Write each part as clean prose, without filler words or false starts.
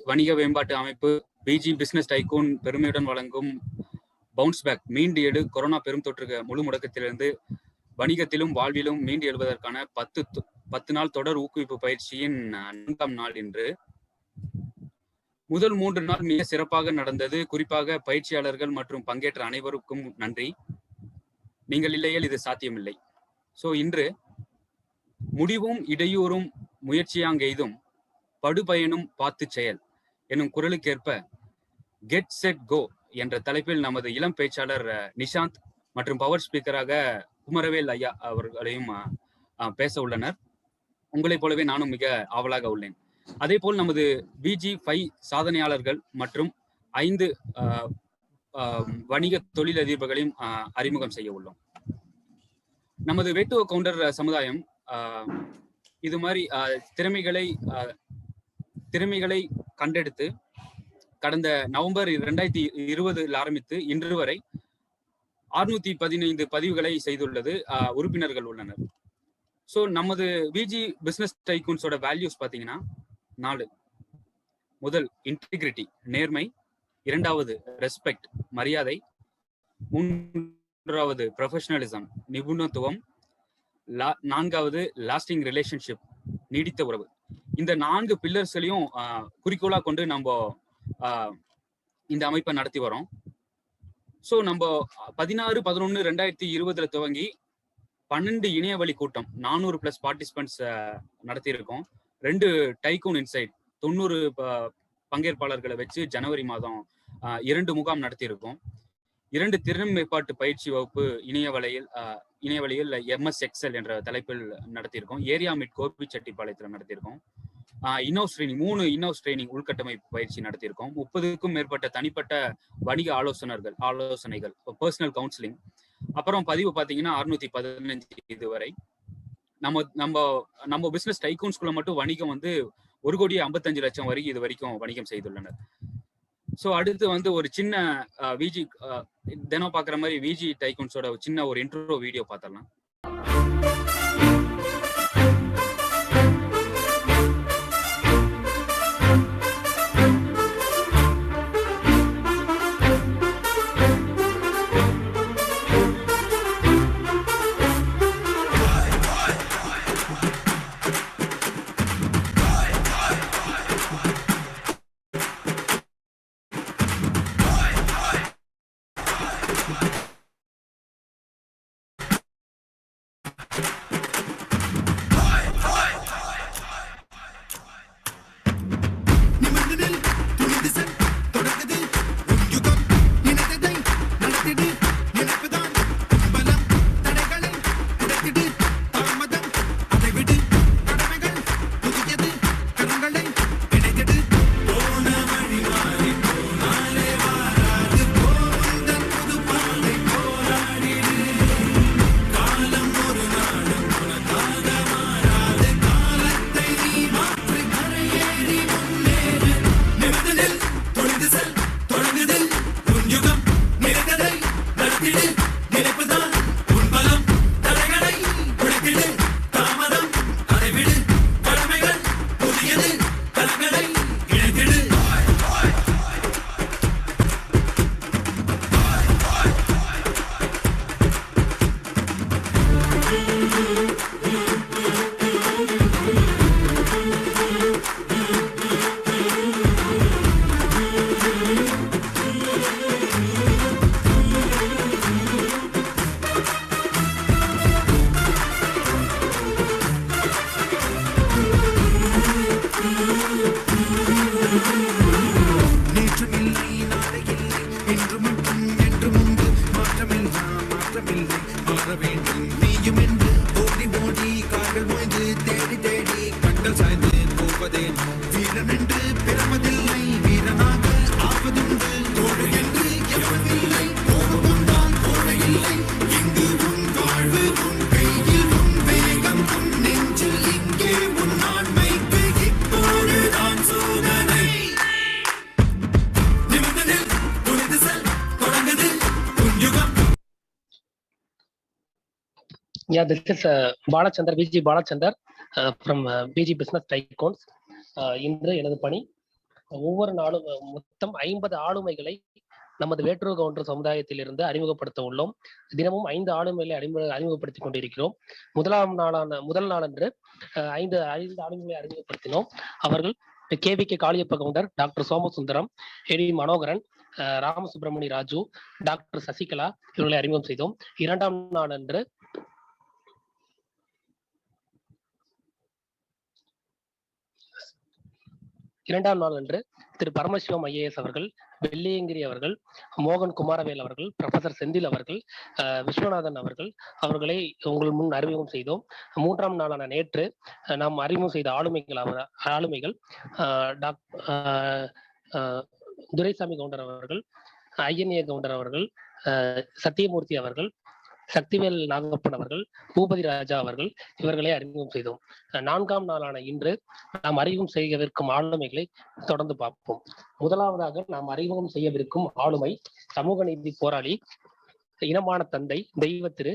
வணிக மேம்பாட்டு அமைப்பு பிஜி பிசினஸ் டைகூன் பெருமையுடன் வழங்கும் பவுன்ஸ் பேக் மீண்டு எடு கொரோனா பெரும் தொற்று முழு முடக்கத்திலிருந்து வணிகத்திலும் வாழ்விலும் மீண்டு எழுவதற்கான 10 நாள் தொடர் ஊக்குவிப்பு பயிற்சியின் 4ஆம் நாள் இன்று. முதல் 3 நாள் மிக சிறப்பாக நடந்தது. குறிப்பாக பயிற்சியாளர்கள் மற்றும் பங்கேற்ற அனைவருக்கும் நன்றி. நீங்கள் இல்லையேல் இது சாத்தியமில்லை. இன்று முடிவும் இடையூறும் முயற்சியாங்கெய்தும் படுபயனும் பார்த்து செயல் எனும் குரலுக்கேற்ப கெட் செட் கோ என்ற தலைப்பில் நமது இளம் பேச்சாளர் நிஷாந்த் மற்றும் பவர் ஸ்பீக்கராக குமரவேல் ஐயா அவர்களையும் பேச உள்ளனர். உங்களைப் போலவே நானும் மிக ஆவலாக உள்ளேன். அதே போல் நமது BG5 சாதனையாளர்கள் மற்றும் 5 வணிக தொழிலதிபர்களையும் அறிமுகம் செய்ய உள்ளோம். நமது வேட்டுவ கவுண்டர் சமுதாயம் இது மாதிரி திறமைகளை கண்டெடுத்து கடந்த நவம்பர் 2020 ஆரம்பித்து இன்று வரை 615 பதிவுகளை செய்துள்ளது. உறுப்பினர்கள் உள்ளனர். நமது விஜி பிசினஸ் டைகூன்ஸோட வேல்யூஸ் பார்த்தீங்கன்னா 4. முதல் இன்டிகிரிட்டி நேர்மை, 2வது ரெஸ்பெக்ட் மரியாதை, 3வது ப்ரொஃபஷனலிசம் நிபுணத்துவம், 4வது லாஸ்டிங் ரிலேஷன்ஷிப் நீடித்த உறவு. இந்த 4 பில்லர்ஸ்லையும் குறிக்கோளா கொண்டு நம்ம இந்த அமைப்பை நடத்தி வரோம். நம்ம 16/11/2020 துவங்கி 12 இணையவழி கூட்டம் 400+ பார்ட்டிசிபென்ட்ஸ் நடத்தியிருக்கோம். 2 டைகூன் இன்சைட் 90 பங்கேற்பாளர்களை வச்சு ஜனவரி மாதம் 2 முகாம் நடத்தியிருக்கோம். 2 திறன் மேம்பாட்டு பயிற்சி வகுப்பு இணையவழியில் MS Excel என்ற தலைப்பில் நடத்தியிருக்கோம். ஏரியா மிட் கோபிச்செட்டிப்பாளையத்தில் நடத்தியிருக்கோம். இன்ஹவுஸ் ட்ரைனிங் 3 இன்ஹவுஸ் ட்ரைனிங் உள்கட்டமைப்பு பயிற்சி நடத்தியிருக்கோம். 30க்கும் மேற்பட்ட தனிப்பட்ட வணிக ஆலோசனைகள் பர்சனல் கவுன்சிலிங். அப்புறம் பதிவு பார்த்தீங்கன்னா 615 இதுவரை. நம்ம பிசினஸ் டைகூன்ஸ்குள்ள மட்டும் வணிகம் 1,55,00,000 வரை இது வரைக்கும் வணிகம் செய்துள்ளனர். அடுத்து ஒரு சின்ன விஜி தினம் பார்க்குற மாதிரி விஜி டைகூன்ஸோட சின்ன ஒரு இன்ட்ரோ வீடியோ பார்த்தரலாம். Yeah, this is Balachandar, VG Balachandar from VG Business Tycoons. இன்று எனது பணி ஒவ்வொரு நாளும் மொத்தம் 50 ஆளுமைகளை நமது வேட்டுவ கவுண்டர் சமுதாயத்தில் இருந்து அறிமுகப்படுத்த உள்ளோம். தினமும் 5 ஆளுமைகளை அறிமுகப்படுத்திக் கொண்டிருக்கிறோம். முதல் நாளன்று 5 ஆளுமைகளை அறிமுகப்படுத்தினோம். அவர்கள் KVK காளியப்ப கவுண்டர், டாக்டர் சோமசுந்தரம், எடி மனோகரன், ராமசுப்ரமணி ராஜு, டாக்டர் சசிகலா இவர்களை அறிமுகம் செய்தோம். இரண்டாம் நாள் அன்று திரு பரமசிவம் IAS அவர்கள், வெள்ளியங்கிரி அவர்கள், மோகன் குமாரவேல் அவர்கள், ப்ரொஃபசர் செந்தில் அவர்கள், விஸ்வநாதன் அவர்களை உங்கள் முன் அறிமுகம் செய்தோம். மூன்றாம் நாளான நேற்று நாம் அறிமுகம் செய்த ஆளுமைகள் துரைசாமி கவுண்டர் அவர்கள், INA கவுண்டர் அவர்கள், சத்தியமூர்த்தி அவர்கள், சக்திவேல் நாகப்பன் அவர்கள், பூபதி ராஜா அவர்கள் இவர்களை அறிமுகம் செய்தோம். நான்காம் நாளான இன்று நாம் அறிமுகம் செய்யவிருக்கும் ஆளுமைகளை தொடர்ந்து பார்ப்போம். முதலாவதாக நாம் அறிமுகம் செய்யவிருக்கும் ஆளுமை சமூக நீதி போராளி, இனமான தந்தை, தெய்வ திரு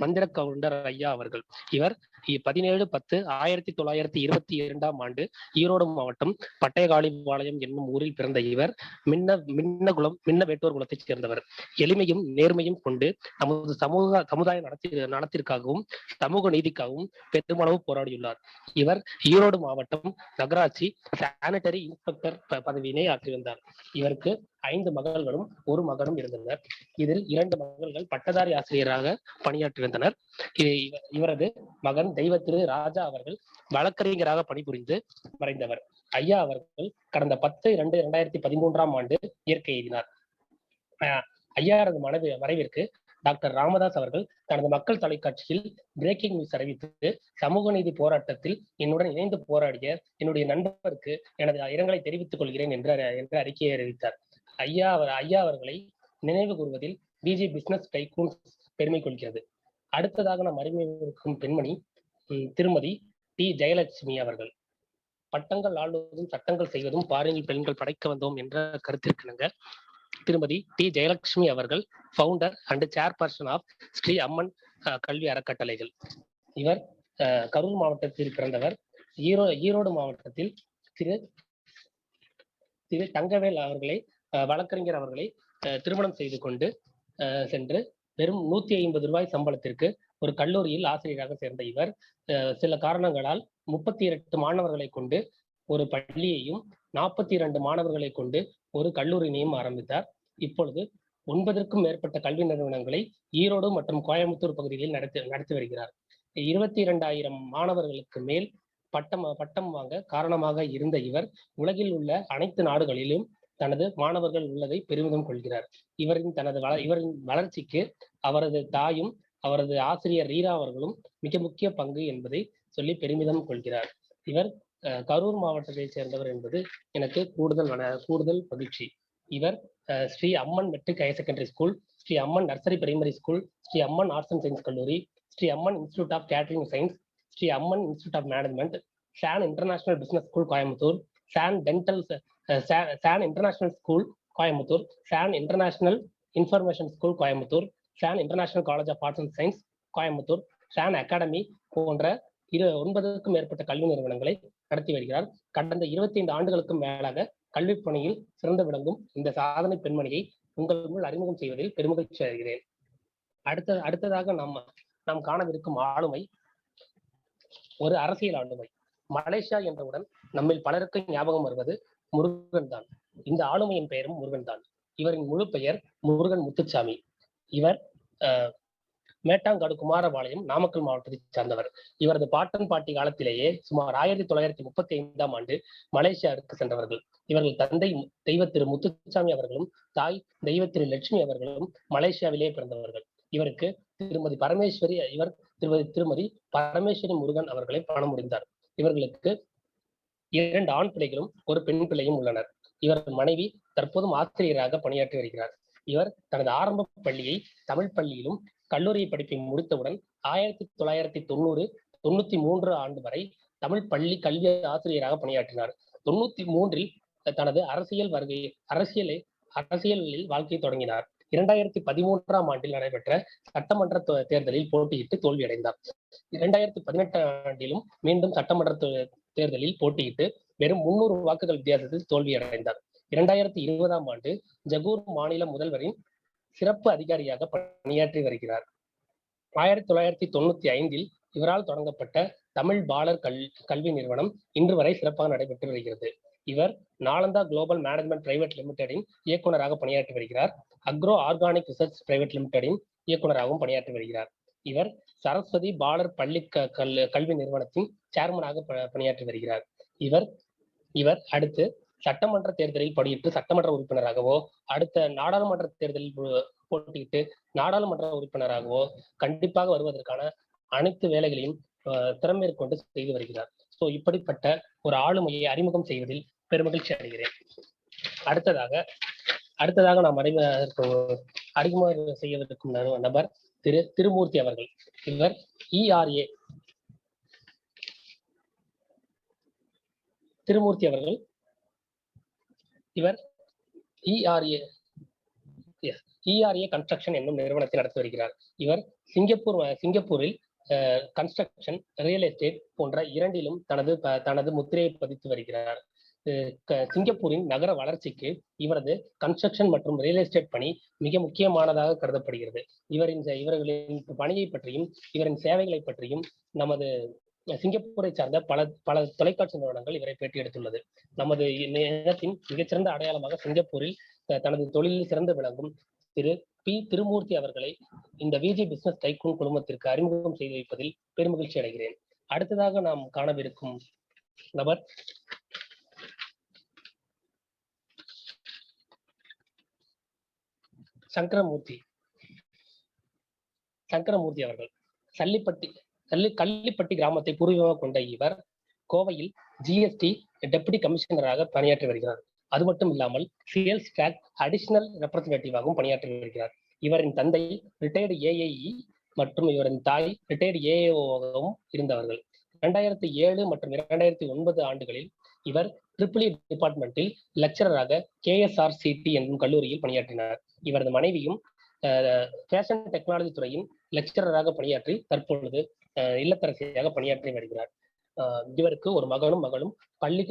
மந்திர கவுண்டர் ஐயா அவர்கள். இவர் 17/10/1922 ஈரோடு மாவட்டம் பட்டயகாளிபாளையம் என்னும் ஊரில் பிறந்த இவர் மின்ன வேட்டோர் குலத்தைச் சேர்ந்தவர். எளிமையும் நேர்மையும் கொண்டு நமது சமுதாய நலத்திற்காகவும் சமூக நீதிக்காகவும் பெருமளவு போராடியுள்ளார். இவர் ஈரோடு மாவட்டம் நகராட்சி சானிட்டரி இன்ஸ்பெக்டர் பதவியினை ஆற்றி வந்தார். இவருக்கு 5 மகள்களும் 1 மகனும் இருந்தனர். இதில் 2 மகள்கள் பட்டதாரி ஆசிரியராக பணியாற்றி வந்தனர். இவரது மகன் தெய்வ திரு ராஜா அவர்கள் வழக்கறிஞராக பணிபுரிந்து மறைந்தவர். ஐயா அவர்கள் கடந்த 10/2/2013 இயற்கை எய்தினார். ஐயாரது மறைவிற்கு டாக்டர் ராமதாஸ் அவர்கள் தனது மக்கள் தொலைக்காட்சியில் பிரேக்கிங் நியூஸ் அறிவித்து, சமூக நீதி போராட்டத்தில் என்னுடன் இணைந்து போராடிய என்னுடைய நண்பருக்கு எனது இரங்கலை தெரிவித்துக் கொள்கிறேன் என்று அறிக்கையை அறிவித்தார். ஐயா அவர்களை நினைவு கூறுவதில் VG பிசினஸ் டைகூன்ஸ் பெருமை கொள்கிறது. அடுத்ததாக நாம் அறிமுகம் பெண்மணி திருமதி T ஜெயலட்சுமி அவர்கள். பட்டங்கள் ஆளுவதும் சட்டங்கள் செய்வதும் பாருங்கள் பெண்கள் படைக்க வந்தோம் என்ற கருத்திற்கிணங்க திருமதி T ஜெயலட்சுமி அவர்கள் founder and chairperson of Shri Amman கல்வி அறக்கட்டளைகள். இவர் கரூர் மாவட்டத்தில் பிறந்தவர். ஈரோடு மாவட்டத்தில் திரு தங்கவேல் அவர்களை வழக்கறிஞர் அவர்களை திருமணம் செய்து கொண்டு சென்று வெறும் 150 ரூபாய் சம்பளத்திற்கு ஒரு கல்லூரியில் ஆசிரியராக சேர்ந்த இவர் சில காரணங்களால் 38 மாணவர்களை கொண்டு ஒரு பள்ளியையும் 42 மாணவர்களை கொண்டு ஒரு கல்லூரியினையும் ஆரம்பித்தார். இப்பொழுது 9க்கும் மேற்பட்ட கல்வி நிறுவனங்களை ஈரோடு மற்றும் கோயம்புத்தூர் பகுதிகளில் நடத்தி வருகிறார். 22,000 மாணவர்களுக்கு மேல் பட்டம் வாங்க காரணமாக இருந்த இவர் உலகில் உள்ள அனைத்து நாடுகளிலும் தனது மாணவர்கள் உள்ளதை பெருமிதம் கொள்கிறார். இவரின் வளர்ச்சிக்கு அவரது தாயும் அவரது ஆசிரியர் ரீரா அவர்களும் மிக முக்கிய பங்கு என்பதை சொல்லி பெருமிதம் கொள்கிறார். இவர் கரூர் மாவட்டத்தை சேர்ந்தவர் என்பது எனக்கு கூடுதல் மகிழ்ச்சி. இவர் Shri Amman matric higher secondary school, Shri Amman nursery primary school, Shri Amman arts and science கல்லூரி, Shri Amman institute of catering science, Shri Amman institute of management, San international business school Coimbatore, San international school Coimbatore, San international information school Coimbatore, San international college of arts and science Coimbatore, San academy போன்ற 9க்கும் மேற்பட்ட கல்வி நிறுவனங்களை நடத்தி வருகிறார். கடந்த 25 ஆண்டுகளுக்கும் மேலாக கல்வி பணியில் சிறந்து விளங்கும் இந்த சாதனை பெண்மணியை உங்கள் முன் அறிமுகம் செய்வதில் பெருமகிழ்ச்சி அடைகிறேன். அடுத்ததாக நாம் காணவிருக்கும் ஆளுமை ஒரு அரசியல் ஆளுமை. மலேசியா என்றவுடன் நம்மில் பலருக்கு ஞாபகம் வருவது முருகன் தான். இந்த ஆளுமையின் பெயரும் முருகன் தான். இவரின் முழு பெயர் முருகன் முத்துச்சாமி. இவர் மேட்டாங்காடு குமாரபாளையம் நாமக்கல் மாவட்டத்தை சார்ந்தவர். இவரது பாட்டன் பாட்டி காலத்திலேயே சுமார் 1935 மலேசியாவிற்கு சென்றவர்கள். இவர்கள் தந்தை தெய்வ திரு முத்துச்சாமி அவர்களும் தாய் தெய்வ திரு லட்சுமி அவர்களும் மலேசியாவிலே பிறந்தவர்கள். இவருக்கு திருமதி பரமேஸ்வரி முருகன் அவர்களை பணம் முடிந்தார். இவர்களுக்கு 2 ஆண் பிள்ளைகளும் 1 பெண் பிள்ளையும் உள்ளனர். இவர் மனைவி தற்போதும் ஆசிரியராக பணியாற்றி வருகிறார். இவர் தனது ஆரம்ப பள்ளியை தமிழ் பள்ளியிலும் கல்லூரி படிப்பை முடித்தவுடன் 1993 ஆண்டு வரை தமிழ் பள்ளி கல்வி ஆசிரியராக பணியாற்றினார். 93 தனது அரசியலில் வாழ்க்கையை தொடங்கினார். 2013ஆம் ஆண்டில் நடைபெற்ற சட்டமன்ற தேர்தலில் போட்டியிட்டு தோல்வியடைந்தார். 2018ஆம் ஆண்டிலும் மீண்டும் சட்டமன்ற தேர்தலில் போட்டியிட்டு வெறும் 300 வாக்குகள் வித்தியாசத்தில் தோல்வியடைந்தார். 2020ஆம் ஆண்டு ஜகூர் மாநில முதல்வரின் சிறப்பு அதிகாரியாக பணியாற்றி வருகிறார். 1995இல் இவரால் தொடங்கப்பட்ட தமிழ் பாலர் கல்வி நிறுவனம் இன்று வரை சிறப்பாக நடைபெற்று வருகிறது. இவர் நாலந்தா குளோபல் மேனேஜ்மெண்ட் பிரைவேட் லிமிடெடின் இயக்குநராக பணியாற்றி வருகிறார். அக்ரோ ஆர்கானிக் ரிசர்ச் பிரைவேட் லிமிடெடின் இயக்குநராகவும் பணியாற்றி வருகிறார். இவர் சரஸ்வதி பாலர் பள்ளி கல்வி நிறுவனத்தின் சேர்மனாக பணியாற்றி வருகிறார். இவர் அடுத்து சட்டமன்ற தேர்தலில் போட்டியிட்டு சட்டமன்ற உறுப்பினராகவோ, அடுத்த நாடாளுமன்ற தேர்தலில் போட்டியிட்டு நாடாளுமன்ற உறுப்பினராகவோ கண்டிப்பாக வருவதற்கான அனைத்து வேலைகளையும் திறமேற்கொண்டு செய்து வருகிறார். ஸோ இப்படிப்பட்ட ஒரு ஆளுமையை அறிமுகம் செய்வதில் பெருமகிழ்ச்சி அடைகிறேன். அடுத்ததாக நாம் அறிமுகம் செய்யவிருக்கும் நபர் திரு திருமூர்த்தி அவர்கள். இவர் ERA திருமூர்த்தி அவர்கள் இவர் ERA கன்ஸ்ட்ரக்ஷன் என்னும் நிறுவனத்தை நடத்தி வருகிறார். இவர் சிங்கப்பூரில் கன்ஸ்ட்ரக்ஷன், ரியல் எஸ்டேட் போன்ற இரண்டிலும் தனது முத்திரையை பதித்து வருகிறார். சிங்கப்பூரின் நகர வளர்ச்சிக்கு இவரது கன்ஸ்ட்ரக்ஷன் மற்றும் ரியல் எஸ்டேட் பணி மிக முக்கியமானதாக கருதப்படுகிறது. இவர்களின் பணியை பற்றியும் இவரின் சேவைகளை பற்றியும் நமது சிங்கப்பூரை சார்ந்த பல தொலைக்காட்சி நிறுவனங்கள் இவரை பேட்டி எடுத்துள்ளது. நமது இனத்தின் மிகச்சிறந்த அடையாளமாக சிங்கப்பூரில் தனது தொழிலில் சிறந்து விளங்கும் திரு பி. திருமூர்த்தி அவர்களை இந்த விஜி பிசினஸ் டைக்கூன் குழுமத்திற்கு அறிமுகம் செய்து வைப்பதில் பெருமகிழ்ச்சி அடைகிறேன். அடுத்ததாக நாம் காணவிருக்கும் நபர் சங்கரமூர்த்தி அவர்கள். கள்ளிப்பட்டி கிராமத்தை பூர்வீகமாக கொண்ட இவர் கோவையில் GST டெப்யூட்டி கமிஷனராக பணியாற்றி வருகிறார். அது மட்டும் இல்லாமல் சேல்ஸ் ட்ராக் அடிஷனல் ரெப்ரசன்டேட்டிவாகவும் பணியாற்றி வருகிறார். இவரின் தந்தை ரிட்டையர்டு AAE மற்றும் இவரின் தாய் ரிட்டையர்டு AAOவாகவும் இருந்தவர்கள். 2007 மற்றும் 2009 ஆண்டுகளில் இவர் EEE டிபார்ட்மெண்டில் லெக்சரராக KSRCT என்னும் கல்லூரியில் பணியாற்றினார். இவரது மனைவியும் ஃபேஷன் டெக்னாலஜி துறையின் லெக்சரராக பணியாற்றி தற்பொழுது இல்லத்தரசியாக பணியாற்றி வருகிறார். இவருக்கு ஒரு மகனும் பள்ளி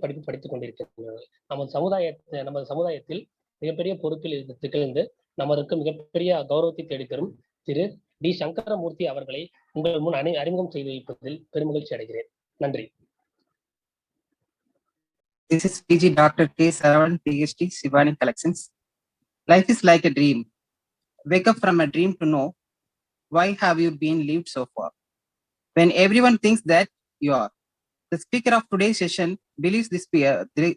படிப்பு படித்துக் கொண்டிருக்கிறார்கள். நமது சமுதாயத்தில் மிகப்பெரிய பொறுப்பில் திகழ்ந்து நமக்கு மிகப்பெரிய கௌரவத்தை தேடித்தரும் திரு டி. சங்கரமூர்த்தி அவர்களை உங்கள் முன் அறிமுகம் செய்து வைப்பதில் பெருமகிழ்ச்சி அடைகிறேன். நன்றி. This is PG Dr. K. Saravanan, PhD, Shivani Collections. Life is like a dream. Wake up from a dream to know why have you been lived so far. When everyone thinks that you are. The speaker of today's session believes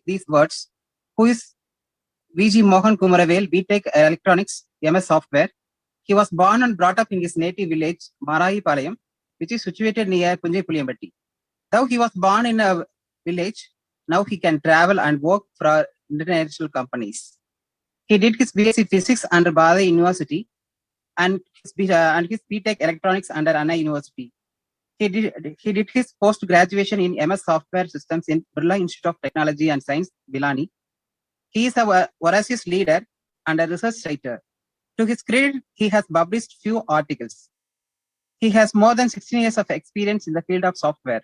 these words, who is VG Mohan Kumaravel, BTech Electronics, MS Software. He was born and brought up in his native village, Marahipalayam, which is situated near Punjai Puliyambatti. Though he was born in a village, now he can travel and work for international companies. He did his BSc Physics under Bhadai University and his BTech Electronics under Anna University. He did his post-graduation in MS Software Systems in Birla Institute of Technology and Science, Bilani. He is a voracious leader and a research writer. To his credit, he has published few articles. He has more than 16 years of experience in the field of software.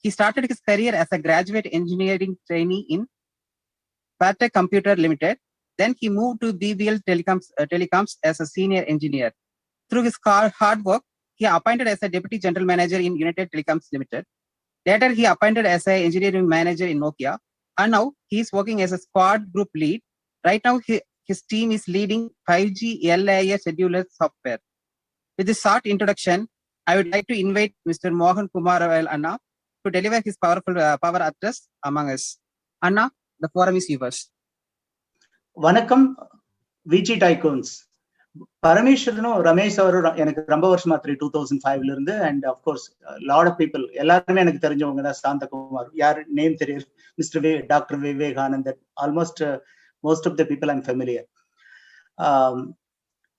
He started his career as a graduate engineering trainee in Patek Computer Limited. Then he moved to BBL Telecoms as a senior engineer. Through his hard work, he appointed as a deputy general manager in United Telecoms Limited. Later, he appointed as an engineering manager in Nokia. And now he is working as a squad group lead. Right now, his team is leading 5G LIA scheduler software. With this short introduction, I would like to invite Mr. Mohan Kumaravel Anna to deliver his power address among us. Anna, the forum is yours. வணக்கம் Viji tycoons. பரமேஸ்வரனும் Ramesh அவரும் எனக்கு ரொம்ப வருஷமா 2005ல இருந்து, and of course lot of people எல்லாருமே எனக்கு தெரிஞ்சவங்க தான். சாந்தகுமார் யார் நேம் தெரியாது, mister doctor Vivekanandan, almost most of the people I'm familiar.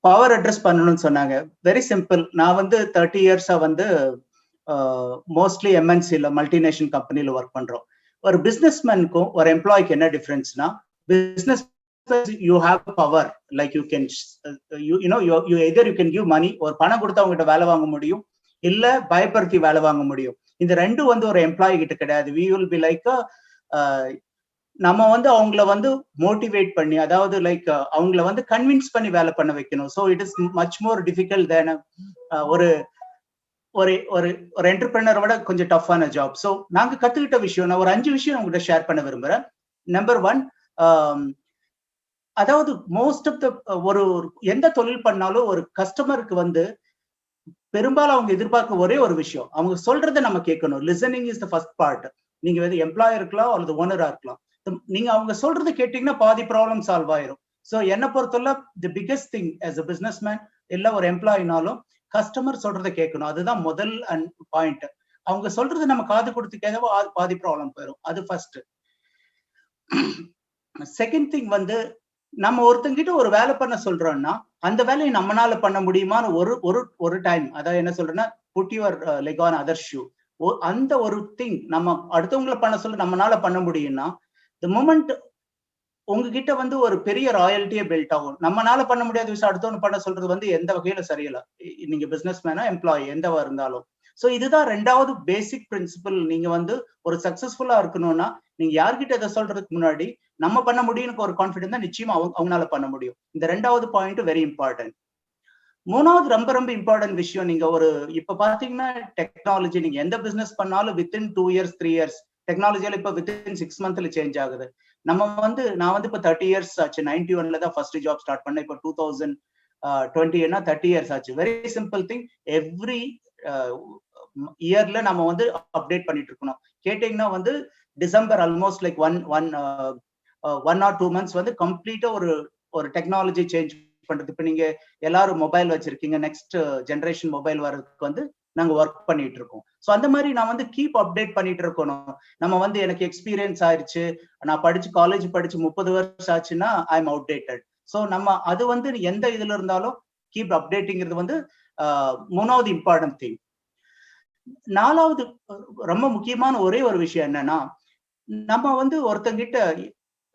Power address பண்ணணும்னு சொன்னாங்க. Very simple. நான் 30 இயர்ஸா மோஸ்ட்லி MNCல மல்டிநேஷனல் கம்பெனில ஒர்க் பண்றோம். ஒரு பிசினஸ் மேனுக்கும் ஒரு எம்ப்ளாய்க்கு என்ன டிஃபரன்ஸ்னா, business you have power, like you can you either you can give money, ஒரு பணம் கொடுத்து அவங்க கிட்ட வேலை வாங்க முடியும், இல்ல பயப்படுத்தி வேலை வாங்க முடியும். இந்த ரெண்டும் வந்து ஒரு எம்ப்ளாயி கிட்ட கிடையாது. we will be like நம்ம வந்து அவங்கள வந்து மோட்டிவேட் பண்ணி, அதாவது லைக் அவங்கள வந்து கன்வின்ஸ் பண்ணி வேலை பண்ண வைக்கணும். So it is much more difficult than ஒரு ஒரு ஒரு ஒரு என்டர்பிரினர் விட கொஞ்சம் டஃப்பான ஜாப். ஸோ நாங்க கத்துக்கிட்ட விஷயம், நான் ஒரு 5 விஷயம் உங்ககிட்ட ஷேர் பண்ண விரும்புறேன். நம்பர் 1, அதாவது மோஸ்ட் ஆஃப் த ஒரு எந்த தொழில் பண்ணாலும் ஒரு கஸ்டமருக்கு வந்து பெரும்பாலும் அவங்க எதிர்பார்க்க ஒரே ஒரு விஷயம், அவங்க சொல்றதை நம்ம கேட்கணும். Listening is the first part. நீங்க வந்து எம்ப்ளாயர் இருக்கலாம் அல்லது ஓனரா இருக்கலாம், நீங்க அவங்க சொல்றதை கேட்டீங்கன்னா பாதி ப்ராப்ளம் சால்வ் ஆயிரும். ஸோ என்னை பொறுத்தவரை the biggest thing as a business man இல்ல ஒரு எம்ப்ளாயினாலும் கஸ்டமர் சொல்றதை கேட்கணும். அதுதான் முதல் பாயிண்ட். அவங்க சொல்றது நம்ம காது கொடுத்து கேட்கவோ பாதி ப்ராப்ளம் போயிடும். அது ஃபர்ஸ்ட். செகண்ட் திங் வந்து நம்ம ஒருத்தங்கிட்ட ஒரு வேலை பண்ண சொல்றோம்னா அந்த வேலையை நம்மளால பண்ண முடியுமான்னு ஒரு டைம், அதாவது என்ன சொல்றேன்னா put your leg on other shoe. அந்த ஒரு திங் நம்ம அடுத்தவங்களை பண்ண சொல்ல நம்மளால பண்ண முடியும்னா தி மொமெண்ட் உங்ககிட்ட வந்து ஒரு பெரிய ராயல்ட்டியே பில்ட் ஆகும். நம்மளால பண்ண முடியாத விஷயம் அடுத்தவங்க பண்ண சொல்றது வந்து எந்த வகையில சரியில்லை. நீங்க பிசினஸ் மேனா எம்ப்ளாயி எந்தவா இருந்தாலும். ஸோ இதுதான் 2வது பேசிக் பிரின்சிபல். நீங்க வந்து ஒரு சக்சஸ்ஃபுல்லா இருக்கணும்னா நீங்க யார்கிட்ட இதை சொல்றதுக்கு முன்னாடி நம்ம பண்ண முடியும்னு ஒரு கான்ஃபிடன்ஸ் தான் நிச்சயமா அவங்களால பண்ண முடியும். இந்த 2வது பாயிண்ட் வெரி இம்பார்ட்டன்ட். 3வது ரொம்ப இம்பார்ட்டன்ட் விஷயம், நீங்க ஒரு இப்ப பாத்தீங்கன்னா டெக்னாலஜி, நீங்க எந்த பிசினஸ் பண்ணாலும் வித்தின் 2 years 3 years, டெக்னாலஜியால இப்ப வித்தின் 6 months சேஞ்ச் ஆகுது. நான் வந்து இப்ப 30 years ஆச்சு. 91ல தான் ஃபர்ஸ்ட் ஜாப் ஸ்டார்ட் பண்ணேன். இப்போ 2020 30 years ஆச்சு. Very simple thing. எவ்ரி இயர்ல நம்ம வந்து அப்டேட் பண்ணிட்டு இருக்கணும். கேட்டீங்கன்னா வந்து December almost like 1 or 2 months வந்து கம்ப்ளீட்டா ஒரு டெக்னாலஜி சேஞ்ச் பண்றது. இப்ப நீங்க எல்லாரும் மொபைல் வச்சிருக்கீங்க, நெக்ஸ்ட் ஜெனரேஷன் மொபைல் வர்றதுக்கு வந்து நாங்க ஒர்க் பண்ணிட்டு இருக்கோம். ஸோ அந்த மாதிரி நான் வந்து கீப் அப்டேட் பண்ணிட்டு இருக்கணும். நம்ம வந்து எனக்கு எக்ஸ்பீரியன்ஸ் ஆயிடுச்சு, நான் காலேஜ் படிச்சு 30 வருஷம் ஆச்சுன்னா ஐ எம் அவுடேட்டட். ஸோ நம்ம அது வந்து எந்த இதுல இருந்தாலும் கீப் அப்டேட்டிங்கிறது வந்து 3வது இம்பார்ட்டன்ட் திங். 4வது ரொம்ப முக்கியமான ஒரே ஒரு விஷயம் என்னன்னா, நம்ம வந்து ஒருத்தங்கிட்ட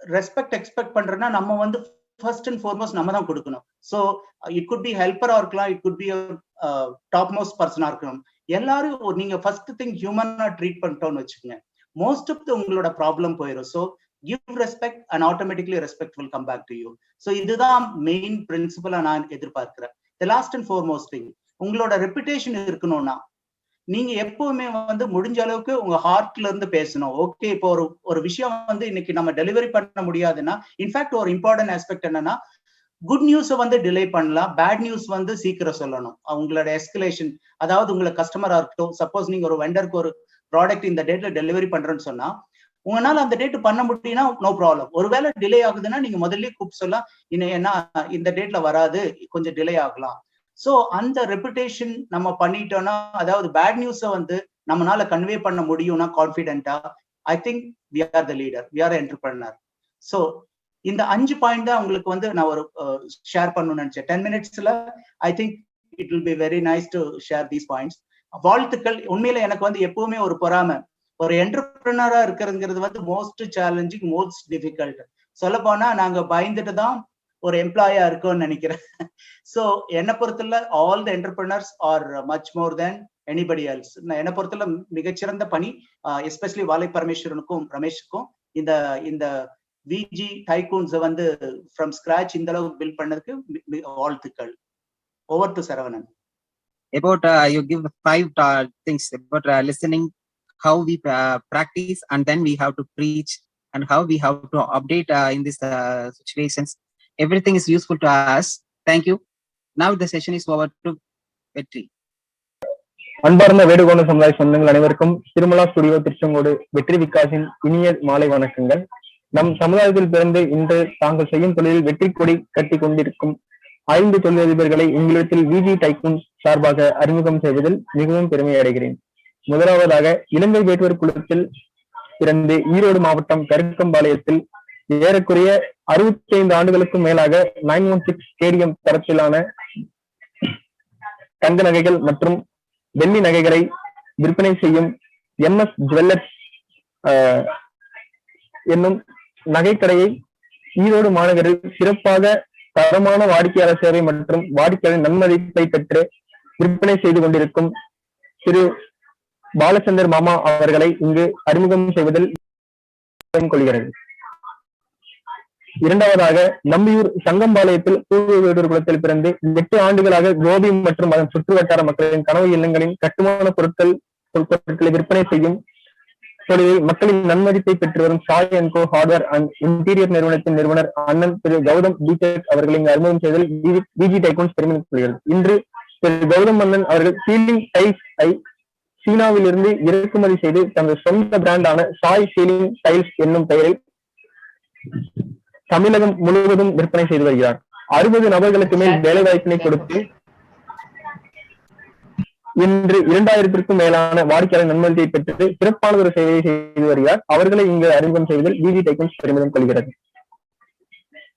ரெஸ்பெக்ட் எக்ஸ்பெக்ட் பண்றோம்னா நம்ம வந்து ஃபர்ஸ்ட் அண்ட் ஃபார்மோஸ்ட் நம்ம தான் கொடுக்கணும். ஸோ இட் குட் பி ஹெல்ப்பரா இருக்கலாம், it could be top most பர்சனா இருக்கணும். எல்லாரும் நீங்க ஃபர்ஸ்ட் திங் ஹியூமனா ட்ரீட் பண்ணிட்டோம்னு வச்சுக்கோங்க, மோஸ்ட் ஆஃப் உங்களோட ப்ராப்ளம் போயிடும். So give respect and automatically respect will come back to you. So இதுதான் மெயின் பிரின்சிபலா நான் எதிர்பார்க்கிறேன். The last and foremost thing, உங்களோட ரெப்புடேஷன் இருக்கணும்னா நீங்க எப்பவுமே வந்து முடிஞ்ச அளவுக்கு உங்க ஹார்ட்ல இருந்து பேசணும். ஓகே, இப்போ ஒரு விஷயம் வந்து இன்னைக்கு நம்ம டெலிவரி பண்ண முடியாதுன்னா, இன்ஃபேக்ட் ஒரு இம்பார்ட்டன்ட் ஆஸ்பெக்ட் என்னன்னா, குட் நியூஸை வந்து டிலே பண்ணலாம், பேட் நியூஸ் வந்து சீக்கிரம் சொல்லணும். உங்களோட எஸ்கலேஷன், அதாவது உங்களை கஸ்டமரா இருக்கட்டும், சப்போஸ் நீங்க ஒரு வெண்டருக்கு ஒரு ப்ராடக்ட் இந்த டேட்ல டெலிவரி பண்றேன்னு சொன்னா உங்களால அந்த டேட் பண்ண முடியும்னா நோ ப்ராப்ளம். ஒருவேளை டிலே ஆகுதுன்னா நீங்க முதல்ல கூப்பிட்டு சொல்லலாம், ஏன்னா இந்த டேட்ல வராது, கொஞ்சம் டிலே ஆகலாம். சோ அந்த ரெப்புடேஷன் நம்ம பண்ணிட்டோம்னா, அதாவது பேட் நியூஸை வந்து நம்மளால கன்வே பண்ண முடியும்னா கான்பிடென்ட்டா, I think we are the leader, we are entrepreneur. So இந்த 5 பாயிண்ட் தான் உங்களுக்கு வந்து நான் ஒரு ஷேர் பண்ணணும்னு நினைச்சேன் 10 minutesல. I think it will be very nice to share these points. வாழ்த்துக்கள். உண்மையில எனக்கு வந்து எப்பவுமே ஒரு பொறாமை, ஒரு என்டர்பிரனரா இருக்கிறதுங்கிறது வந்து மோஸ்ட் சேலஞ்சிங், மோஸ்ட் டிஃபிகல்ட். சொல்ல போனா நாங்க பயந்துட்டு தான் ஒரு எம்ப்ளாயா இருக்கும்னு நினைக்கிறேன். சோ என்னை பொறுத்தல all the entrepreneurs are much more than anybody else. என்னை பொறுத்தல மிகச்சிறந்த பணி, எஸ்பெஷலி வாலை பரமேஸ்வரனுக்கும் ரமேஷுக்கும் இந்த விஜி டைகூன்ஸ் வந்து ஃப்ரம் ஸ்கிராச் இந்த அளவுக்கு பில்ட் பண்ணதுக்கு வாழ்த்துக்கள். Over to Saravanan. About you give 5 things about listening, how we practice, and then we have to preach, and how we have to update in these situations. Everything is useful to us. Thank you. Now the session is over to Vetri. அன்பார்ந்த வேடுகோண சமுதாய சொந்தங்கள் அனைவருக்கும் Tirumala studio Tiruchengode வெற்றி விகாஸின் இனிய மாலை வணக்கங்கள். நம் சமுதாயத்தில் பிறந்து இன்று தாங்கள் செய்யும் தொழிலில் வெற்றி கொடி கட்டி கொண்டிருக்கும் 5 தொழிலதிபர்களை உங்களிடத்தில் விஜி டைகூன் சார்பாக அறிமுகம் செய்வதில் மிகவும் பெருமை அடைகிறேன். முதலாவதாக இலங்கை வேட்டுவர் குளத்தில் பிறந்து ஈரோடு மாவட்டம் கருக்கம்பாளையத்தில் ஏறக்குறைய 65 ஆண்டுகளுக்கும் மேலாக 916 கேடிஎம் தரத்திலான தங்க நகைகள் மற்றும் வெள்ளி நகைகளை விற்பனை செய்யும் MS ஜுவல்லர்ஸ் என்னும் நகைக்கடையை ஈரோடு மாநகரில் சிறப்பாக தரமான வாடிக்கையாளர் சேவை மற்றும் வாடிக்கையாளர் நன்மதிப்பை பெற்று விற்பனை செய்து கொண்டிருக்கும் திரு பாலச்சந்தர் மாமா அவர்களை இங்கு அறிமுகம் செய்வதில் கொள்கிறது. இரண்டாவதாக, நம்பியூர் சங்கம்பாளையத்தில் பூர்வ வேடூர் குலத்தில் பிறந்து 8 ஆண்டுகளாக கோபி மற்றும் அதன் சுற்று வட்டார மக்களின் கனவு இல்லங்களின் கட்டுமான பொருட்களை விற்பனை செய்யும் தொழிலில் மக்களின் நன்மதிப்பை பெற்று வரும் Sai and co hardware and interior நிறுவனத்தின் நிறுவனர் அண்ணன் திரு கௌதம் பிடெக் அவர்களை இங்கு அறிமுகம் செய்தல் விஜி டைகோன்ஸ் பெருமிதம் கொள்கிறது. இன்று திரு கௌதம் அண்ணன் அவர்கள் சீலிங் டைல்ஸ் ஐ சீனாவில் இருந்து இறக்குமதி செய்து தனது சொந்த பிராண்டான சாய் சீலிங் டைல்ஸ் என்னும் பெயரில் தமிழகம் முழுவதும் விற்பனை செய்து வருகிறார். 60 நபர்களுக்கு மேல் வேலை வாய்ப்பினை கொடுத்து இன்று 2000க்கும் மேலான வாடிக்கையாளர் நன்மதிப்பை பெற்று சிறப்பான ஒரு சேவையை செய்து வருகிறார். அவர்களை இங்கு அறிமுகம் செய்வதில் விஜி டைகோன்ஸ் பெருமிதம் கொள்கிறது.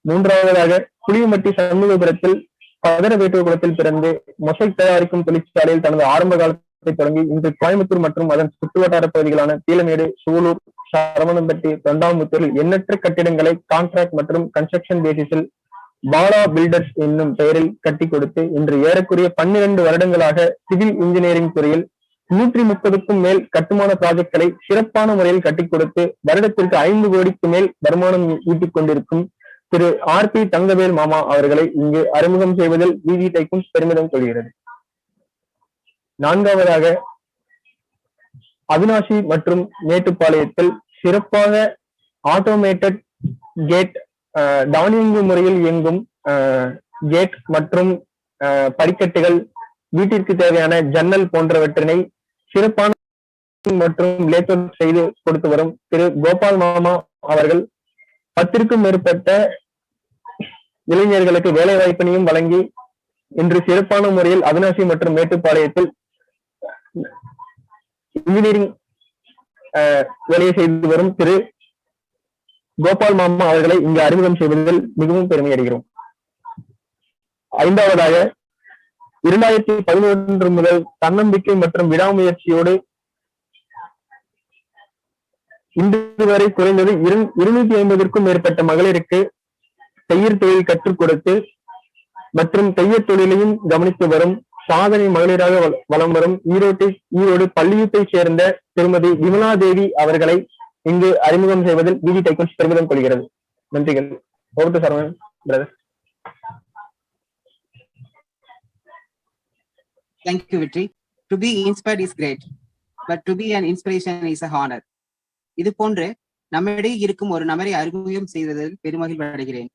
மூன்றாவதாக, புளியம்பட்டி சண்முகபுரத்தில் பதர வேட்டூர் குளத்தில் பிறந்து மொசைக் தயாரிக்கும் தொழிற்சாலையில் தனது ஆரம்ப காலத்தை தொடங்கி இன்று கோயம்புத்தூர் மற்றும் அதன் சுற்றுவட்டார பகுதிகளான பீலமேடு, சூலூர், சரவணம்பட்டி, தொண்டாமுத்தூரில் எண்ணற்ற கட்டிடங்களை கான்ட்ராக்ட் மற்றும் கன்ஸ்ட்ரக்ஷன் பேசிஸில் பாலா பில்டர்ஸ் என்னும் பெயரில் கட்டி கொடுத்து இன்று ஏறக்குறைய 12 வருடங்களாக சிவில் இன்ஜினியரிங் துறையில் 130க்கும் மேல் கட்டுமான ப்ராஜெக்ட்களை சிறப்பான முறையில் கட்டிக் கொடுத்து வருடத்திற்கு 5 கோடிக்கு மேல் வருமானம் ஈட்டிக் கொண்டிருக்கும் திரு ஆர்.பி. தங்கவேல் மாமா அவர்களை இங்கு அறிமுகம் செய்வதில் விஜி டைகோன்ஸ் பெருமிதம் கொள்கிறது. நான்காவதாக, அவினாசி மற்றும் மேட்டுப்பாளையத்தில் சிறப்பாக ஆட்டோமேட்டட் கேட், தானியங்கு முறையில் இயங்கும் கேட் மற்றும் படிக்கட்டுகள், வீட்டிற்கு தேவையான ஜன்னல் போன்றவற்றினை சிறப்பான மற்றும் லேத்தர் செய்து கொடுத்து வரும் திரு கோபால் மாமா அவர்கள் 10க்கும் மேற்பட்ட இளைஞர்களுக்கு வேலை வாய்ப்பினையும் வழங்கி இன்று சிறப்பான முறையில் அவினாசி மற்றும் மேட்டுப்பாளையத்தில் இன்ஜினியரிங் வேலையை செய்து வரும் திரு கோபால் மாமா அவர்களை இங்கு அறிமுகம் செய்வதில் மிகவும் பெருமை அடைகிறோம். ஐந்தாவதாக, 2011 முதல் தன்னம்பிக்கை மற்றும் விடாமுயற்சியோடு இன்று வரை குறைந்தது 250க்கும் மேற்பட்ட மகளிருக்கு தையர் தொழில் கற்றுக் கொடுத்து மற்றும் தையர் தொழிலையும் கவனித்து வரும் சாதனை மகளிராக வலம் வரும் ஈரோடு பள்ளியூத்தை சேர்ந்த திருமதி விமலா தேவி அவர்களை இங்கு அறிமுகம் செய்வதில் விஜி டைகோன்ஸ் பெருமிதம் கொள்கிறது. நன்றிகள். Over to Saravanan brother. Thank you, Vitri. To be inspired is great, but to be an inspiration is a honor. இது போன்று நம்மிடையே இருக்கும் ஒரு நபரை அறிமுகம் செய்ததில் பெருமகிழ்வு அடைகிறேன்.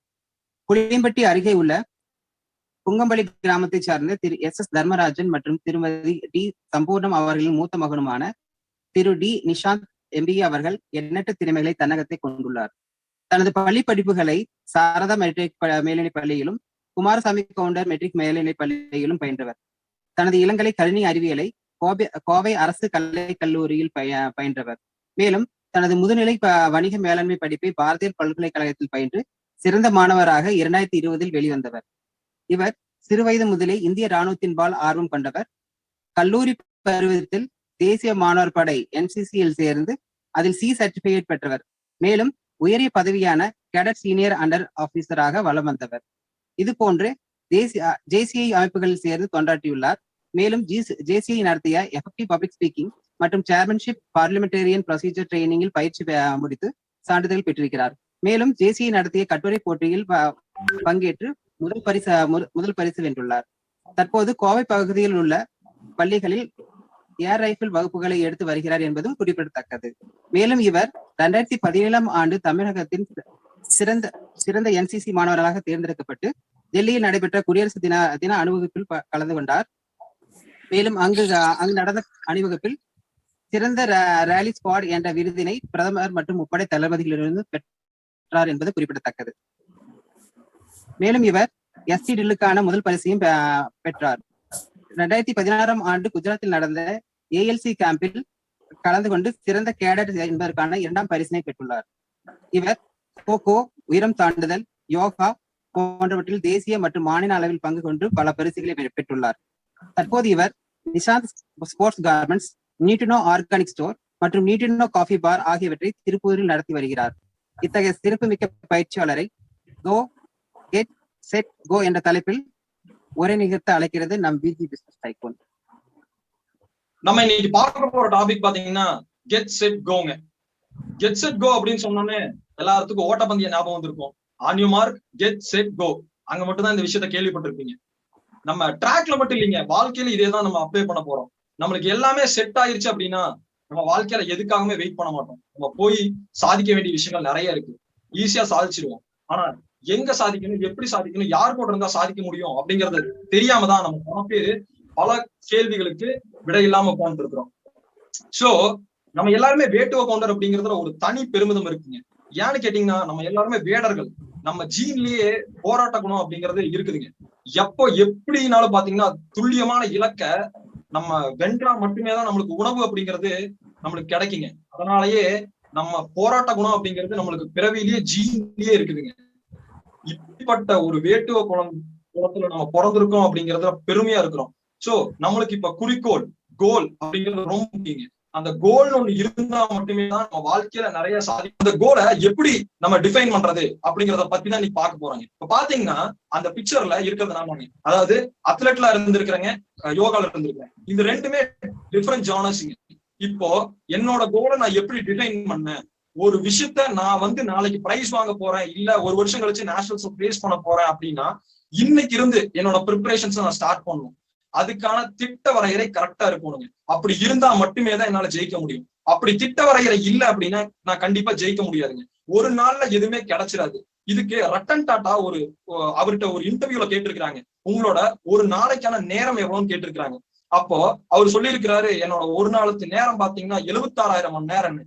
புளியம்பட்டி அருகே உள்ள புங்கம்பள்ளி கிராமத்தை சார்ந்த திரு எஸ் தர்மராஜன் மற்றும் திருமதி டி சம்பூர்ணம் அவர்களின் மூத்த மகனுமான திரு டி நிஷாந்த் எம்பிஏ அவர்கள் எண்ணற்ற திறமைகளை தன்னகத்தை கொண்டுள்ளார். தனது பள்ளி படிப்புகளை சாரதா மெட்ரிக் மேல்நிலை பள்ளியிலும் குமாரசாமி கவுண்டர் மெட்ரிக் மேல்நிலை பள்ளியிலும் பயின்றவர். தனது இளங்கலை கணினி அறிவியலை கோவை அரசு கலை கல்லூரியில் பயின்றவர். மேலும் தனது முதுநிலை வணிக மேலாண்மை படிப்பை பாரதியார் பல்கலைக்கழகத்தில் பயின்று சிறந்த மாணவராக 2020 வெளிவந்தவர். இவர் சிறுவயது முதலே இந்திய இராணுவத்தின்பால் ஆர்வம் கொண்டவர். கல்லூரி பருவத்தில் தேசிய மாணவர் படை NCCயில் சேர்ந்து அதில் C சர்டிபிகேட் பெற்றவர். மேலும் உயரிய பதவியான கேடட் சீனியர் அண்டர் ஆபீசராக வலம் வந்தவர். இது போன்று JCI அமைப்புகளில் சேர்ந்து தொண்டாற்றியுள்ளார். மேலும் JCI நடத்திய எஃபெக்டிவ் பப்ளிக் ஸ்பீக்கிங் மற்றும் சேர்மன்ஷிப் பார்லிமெண்டேரியன் ப்ரொசீஜர் ட்ரைனிங்கில் பயிற்சி முடித்து சான்றிதழ் பெற்றிருக்கிறார். மேலும் JCI நடத்திய கட்டுரை போட்டியில் பங்கேற்று முதல் பரிசு வென்றுள்ளார். தற்போது கோவை பகுதியில் உள்ள பள்ளிகளில் ஏர் ரைபிள் வகுப்புகளை எடுத்து வருகிறார் என்பதும் குறிப்பிடத்தக்கது. மேலும் இவர் 2017 ஆண்டு தமிழகத்தின் சிறந்த NCC மாணவர்களாக தேர்ந்தெடுக்கப்பட்டு டெல்லியில் நடைபெற்ற குடியரசு தின அணிவகுப்பில் கலந்து கொண்டார். மேலும் அங்கு நடந்த அணிவகுப்பில் சிறந்த ரேலி ஸ்குவாட் என்ற விருதினை பிரதமர் மற்றும் முப்படை தளபதிகளிலிருந்து பெற்றார் என்பது குறிப்பிடத்தக்கது. மேலும் இவர் ST டில்லுக்கான முதல் பரிசையும் பெற்றார். 2016 ஆண்டு குஜராத்தில் நடந்த ALC கேம்பில் கலந்து கொண்டு சிறந்த கேடட் என்பதற்கான 2ஆம் பரிசினை பெற்றுள்ளார். இவர் கோகோ, உயரம் தாண்டுதல், யோகா போன்றவற்றில் தேசிய மற்றும் மாநில அளவில் பங்கு கொண்டு பல பரிசுகளை பெற்றுள்ளார். தற்போது இவர் Nishanth sports garments, Neutrino organic store மற்றும் நியூட்ரினோ காஃபி பார் ஆகியவற்றை திருப்பூரில் நடத்தி வருகிறார். இத்தகைய சிறப்புமிக்க பயிற்சியாளரை கோ கெட் செட் கோ என்ற தலைப்பில் உரை நிகழ்த்த அழைக்கிறது நம் விஜி பிசினஸ் டைகூன். நம்ம இன்னைக்கு பார்க்க போற டாபிக் பாத்தீங்கன்னா கெட் செட் கோங்க. கெட் செட் கோ அப்படின்னு சொன்னோன்னே எல்லாத்துக்கும் ஓட்டப்பந்தய ஞாபகம் வந்திருக்கும். On you mark get set go. அங்க மட்டும் தான் இந்த விஷயத்த கேள்விப்பட்டிருப்பீங்க. நம்ம ட்ராக்ல மட்டும் இல்லைங்க, வாழ்க்கையில இதே தான் நம்ம அப்ளை பண்ண போறோம். நம்மளுக்கு எல்லாமே செட் ஆயிருச்சு அப்படின்னா நம்ம வாழ்க்கையில எதுக்காகவே வெயிட் பண்ண மாட்டோம். நம்ம போய் சாதிக்க வேண்டிய விஷயங்கள் நிறைய இருக்கு, ஈஸியா சாதிச்சிருவோம். ஆனா எங்க சாதிக்கணும், எப்படி சாதிக்கணும், யார் கூட இருந்தா சாதிக்க முடியும் அப்படிங்கறது தெரியாம தான் நம்ம பல பேரு பல கேள்விகளுக்கு விடை இல்லாம உட்கார்ந்து இருக்கிறோம். சோ நம்ம எல்லாருமே வேட்டுவ கவுண்டர் அப்படிங்கறதுல ஒரு தனி பெருமிதம் இருக்குங்க. ஏன்னு கேட்டீங்கன்னா நம்ம எல்லாருமே வேடர்கள். நம்ம ஜீன்லயே போராட்ட குணம் அப்படிங்கிறது இருக்குதுங்க. எப்போ எப்படினாலும் பாத்தீங்கன்னா துல்லியமான இலக்க நம்ம வென்றா மட்டுமே தான் நம்மளுக்கு உணவு அப்படிங்கிறது நம்மளுக்கு கிடைக்குங்க. அதனாலயே நம்ம போராட்ட குணம் அப்படிங்கிறது நம்மளுக்கு பிறவிலேயே ஜீன்லயே இருக்குதுங்க. இப்படிப்பட்ட ஒரு வேட்டுவ குணத்துல நம்ம பிறந்திருக்கோம் அப்படிங்கறதுல பெருமையா இருக்கிறோம். சோ நம்மளுக்கு இப்ப குறிக்கோள் கோல் அப்படிங்கிறது ரொம்ப முக்கியங்க. அந்த கோல் ஒண்ணு இருந்தா மட்டுமே தான் நம்ம வாழ்க்கையில நிறைய சாதிக்கும். அந்த கோலை எப்படி நம்ம டிஃபைன் பண்றது அப்படிங்கறத பத்தி தான் நீ பார்க்க போறாங்க. இப்ப பாத்தீங்கன்னா அந்த பிக்சர்ல இருக்கிறது நாம, அதாவது அத்லெட்ல இருந்திருக்கிறேங்க, யோகால இருந்திருக்கிறேன். இந்த ரெண்டுமே டிஃபரெண்ட் ஜானர்ஸ்ங்க. இப்போ என்னோட கோலை நான் எப்படி டிஃபைன் பண்ணேன், ஒரு விஷயத்த நான் நாளைக்கு பிரைஸ் வாங்க போறேன், இல்ல ஒரு வருஷம் கழிச்சு நேஷனல்ஸ் ஃபேஸ் பண்ண போறேன் அப்படின்னா இன்னைக்கு இருந்து என்னோட ப்ரிப்பரேஷன்ஸ் நான் ஸ்டார்ட் பண்ணணும். அதுக்கான திட்ட வரையறை கரெக்டா இருக்கணுங்க. அப்படி இருந்தா மட்டுமே தான் என்னால ஜெயிக்க முடியும். அப்படி திட்ட வரையறை இல்லை அப்படின்னா நான் கண்டிப்பா ஜெயிக்க முடியாதுங்க. ஒரு நாள்ல எதுவுமே கிடைச்சிடாது. இதுக்கு ரட்டன் டாட்டா அவர்கிட்ட ஒரு இன்டர்வியூல கேட்டிருக்கிறாங்க, உங்களோட ஒரு நாளைக்கான நேரம் எவ்வளவுன்னு கேட்டிருக்கிறாங்க. அப்போ அவர் சொல்லியிருக்கிறாரு, என்னோட ஒரு நாளுக்கு நேரம் பாத்தீங்கன்னா 76,000 மணி நேரம்னு.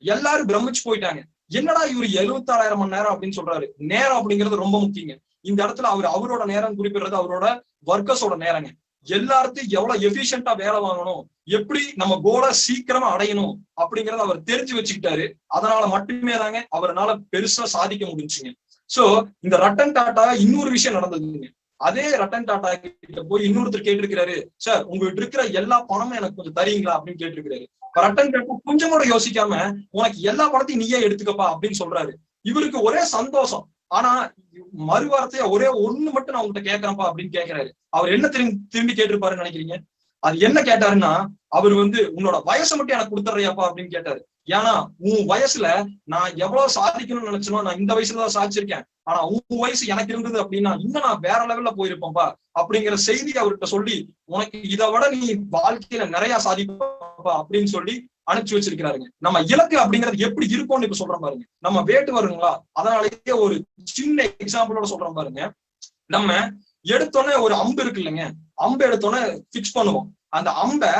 எல்லாரும் பிரமிச்சு போயிட்டாங்க. என்னடா இவரு 76,000 மணி நேரம் அப்படின்னு சொல்றாரு. நேரம் அப்படிங்கிறது ரொம்ப முக்கியங்க. இந்த இடத்துல அவரோட நேரம் குறிப்பிடுறது அவரோட ஒர்க்கர்ஸோட நேரங்க. எல்லாத்தையும் எவ்வளவு எஃபிஷியன்டா வேலை வாங்கணும், எப்படி நம்ம கோலை சீக்கிரமா அடையணும் அப்படிங்கறத அவர் தெரிஞ்சு வச்சுக்கிட்டாரு. அதனால மட்டுமே தாங்க அவரால் பெருசா சாதிக்க முடிஞ்சுங்க. சோ இந்த ரட்டன் டாட்டா இன்னொரு விஷயம் நடந்ததுங்க. அதே ரட்டன் டாட்டா கிட்ட போய் இன்னொருத்தர் கேட்டிருக்கிறாரு, சார் உங்ககிட்ட இருக்கிற எல்லா பணமும் எனக்கு கொஞ்சம் தரீங்களா அப்படின்னு கேட்டிருக்கிறாரு. ரட்டன் டாட்டா கொஞ்சம் கூட யோசிக்காம உனக்கு எல்லா பணத்தையும் நீயே எடுத்துக்கப்பா அப்படின்னு சொல்றாரு. இவருக்கு ஒரே சந்தோஷம். ஆனா மறுவார்த்தையா ஒரே ஒண்ணு மட்டும் நான் உங்ககிட்ட கேட்கறேன்ப்பா அப்படின்னு கேட்கிறாரு. அவர் என்ன திரும்பி கேட்டிருப்பாருன்னு நினைக்கிறீங்க? அது என்ன கேட்டாருன்னா, அவர் உன்னோட வயசை மட்டும் எனக்கு கொடுத்துறியாப்பா அப்படின்னு கேட்டாரு. ஏன்னா உன் வயசுல நான் எவ்வளவு சாதிக்கணும்னு நினைச்சனோ நான் இந்த வயசுலதான் சாதிச்சிருக்கேன். ஆனா உன் வயசு எனக்கு இருந்தது அப்படின்னா இன்னும் நான் வேற லெவல்ல போயிருப்பேன்ப்பா அப்படிங்கிற செய்தி அவர்கிட்ட சொல்லி, உனக்கு இதை விட நீ வாழ்க்கையில நிறைய சாதிப்பா அப்படின்னு சொல்லி அனுப்பிச்சு வச்சிருக்கிறாருங்க. நம்ம இலக்கு அப்படிங்கிறது எப்படி இருக்கும்னு இப்ப சொல்றோம் பாருங்க. நம்ம வேட்டு வருங்களா, அதனாலேயே ஒரு சின்ன எக்ஸாம்பிளோட சொல்றோம் பாருங்க. நம்ம எடுத்தோன்னே ஒரு அம்பு இருக்கு இல்லைங்க, அம்பு எடுத்தோன்னே பிக்ஸ் பண்ணுவோம். அந்த அம்பை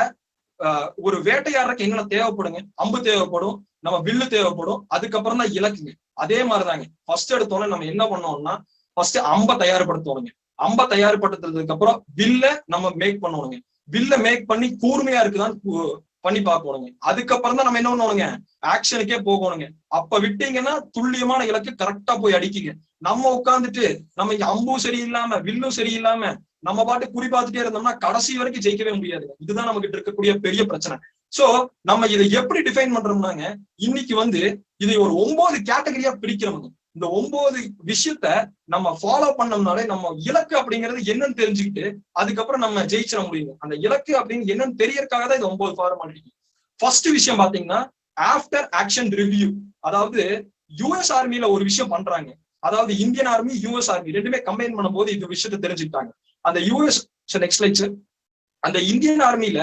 ஒரு வேட்டையாடுறதுக்கு என்னென்ன தேவைப்படுங்க, அம்பு தேவைப்படும், நம்ம வில்லு தேவைப்படும், அதுக்கப்புறம் தான் இலக்குங்க. அதே மாதிரிதாங்க ஃபர்ஸ்ட் எடுத்தோன்னே நம்ம என்ன பண்ணோம்னா ஃபர்ஸ்ட் அம்பை தயார்படுத்தணுங்க. அம்பை தயார்படுத்துறதுக்கு அப்புறம் வில்ல நம்ம மேக் பண்ணணுங்க. வில்ல மேக் பண்ணி கூர்மையா இருக்குதான் பண்ணி பார்க்கணுங்க. அதுக்கப்புறம் தான் நம்ம என்ன பண்ணணுங்க, ஆக்ஷனுக்கே போகணுங்க. அப்ப விட்டீங்கன்னா துல்லியமான இலக்கு கரெக்டா போய் அடிக்குங்க. நம்ம உட்காந்துட்டு நம்ம இங்க அம்பும் சரியில்லாம வில்லும் சரியில்லாம நம்ம பாட்டு குறி பார்த்துட்டே இருந்தோம்னா கடைசி வரைக்கும் ஜெயிக்கவே முடியாதுங்க. இதுதான் நம்ம கிட்ட இருக்கக்கூடிய பெரிய பிரச்சனை. சோ நம்ம இதை எப்படி டிஃபைன் பண்றோம்னாங்க, இன்னைக்கு இதை ஒரு 9 கேட்டகரியா பிரிக்கிறோங்க. இந்த 9 விஷயத்த நம்ம ஃபாலோ பண்ணோம்னாலே நம்ம இலக்கு அப்படிங்கிறது என்னன்னு தெரிஞ்சுக்கிட்டு அதுக்கப்புறம் நம்ம ஜெயிச்சிட முடியுங்க. அந்த இலக்கு அப்படின்னு என்னன்னு தெரியறதுக்காக தான் இது 9 ஃபார்ம் பண்ணிருக்கு. ஃபர்ஸ்ட் விஷயம் பாத்தீங்கன்னா ஆஃப்டர் ஆக்ஷன் ரிவ்யூ. அதாவது யுஎஸ் ஆர்மில ஒரு விஷயம் பண்றாங்க. அதாவது இந்தியன் ஆர்மி யுஎஸ் ஆர்மி ரெண்டுமே கம்பைன் பண்ணும் போது இந்த விஷயத்த தெரிஞ்சுக்கிட்டாங்க. அந்த யுஎஸ் அந்த இந்தியன் ஆர்மில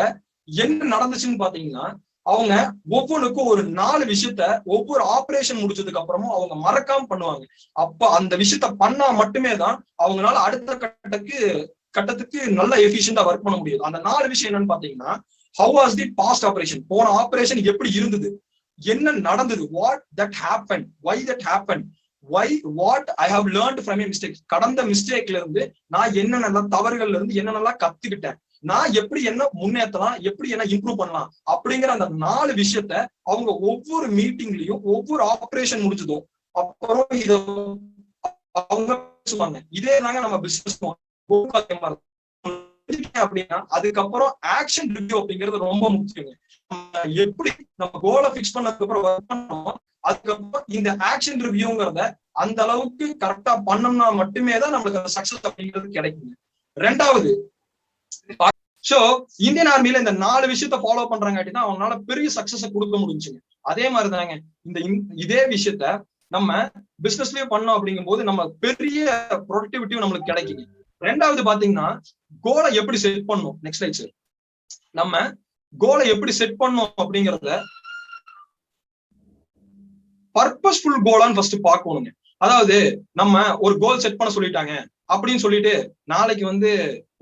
என்ன நடந்துச்சுன்னு பாத்தீங்கன்னா, அவங்க ஒவ்வொன்றுக்கும் ஒரு 4 விஷயத்த ஒவ்வொரு ஆபரேஷன் முடிச்சதுக்கு அப்புறமும் அவங்க மறக்காம பண்ணுவாங்க. அப்ப அந்த விஷயத்த பண்ணா மட்டுமே தான் அவங்களால அடுத்த கட்டத்துக்கு நல்ல எஃபிஷியன்டா ஒர்க் பண்ண முடியும். அந்த 4 விஷயம் என்னன்னு பாத்தீங்கன்னா, how was the past operation, போன ஆபரேஷன் எப்படி இருந்தது, என்ன நடந்தது, what that happened, why that happened, what I have learned from a mistake, கடந்த மிஸ்டேக்ல இருந்து நான் என்னென்ன தவறுகள்ல இருந்து என்னென்னலாம் கத்துக்கிட்டேன், நான் எப்படி என்ன முன்னேற்றலாம், எப்படி என்ன இம்ப்ரூவ் பண்ணலாம் அப்படிங்கிற அந்த 4 விஷயத்த அவங்க ஒவ்வொரு மீட்டிங்லயும் ஒவ்வொரு ஆபரேஷன் முடிஞ்சதும் அப்புறம் இத அவங்க பேசுவாங்க. இதே தாங்க நம்ம பிசினஸ் அப்படின்னா அதுக்கப்புறம் ஆக்ஷன் ரிவ்யூ அப்படிங்கிறது ரொம்ப முக்கியங்க. எப்படி நம்ம கோலை பிக்ஸ் பண்ணதுக்கு அப்புறம் ஒர்க் பண்ணோமோ அதுக்கப்புறம் இந்த ஆக்ஷன் ரிவ்யூங்கிறத அந்த அளவுக்கு கரெக்டா பண்ணோம்னா மட்டுமே தான் நம்மளுக்கு அந்த சக்சஸ் அப்படிங்கிறது கிடைக்குங்க. ரெண்டாவது, சோ இந்தியன் ஆர்மியில இந்த 4 விஷயத்த ஃபாலோ பண்றாங்காட்டினா அவங்களால பெரிய சக்சஸ கொடுக்க முடிஞ்சுங்க. அதே மாதிரிதாங்க இதே விஷயத்த நம்ம பிசினஸ்லயே பண்ணோம் அப்படிங்கும் போது நம்ம பெரிய ப்ரொடக்டிவிட்டியும் நம்மளுக்கு கிடைக்குங்க. ரெண்டாவது பாத்தீங்கன்னா கோலை எப்படி செட் பண்ணும். Next slide sir. நம்ம கோலை எப்படி செட் பண்ணும் அப்படிங்கறத பர்பஸ்ஃபுல் கோலான்னு ஃபர்ஸ்ட் பாக்கணுங்க. அதாவது நம்ம ஒரு கோல் செட் பண்ண சொல்லிட்டாங்க அப்படின்னு சொல்லிட்டு நாளைக்கு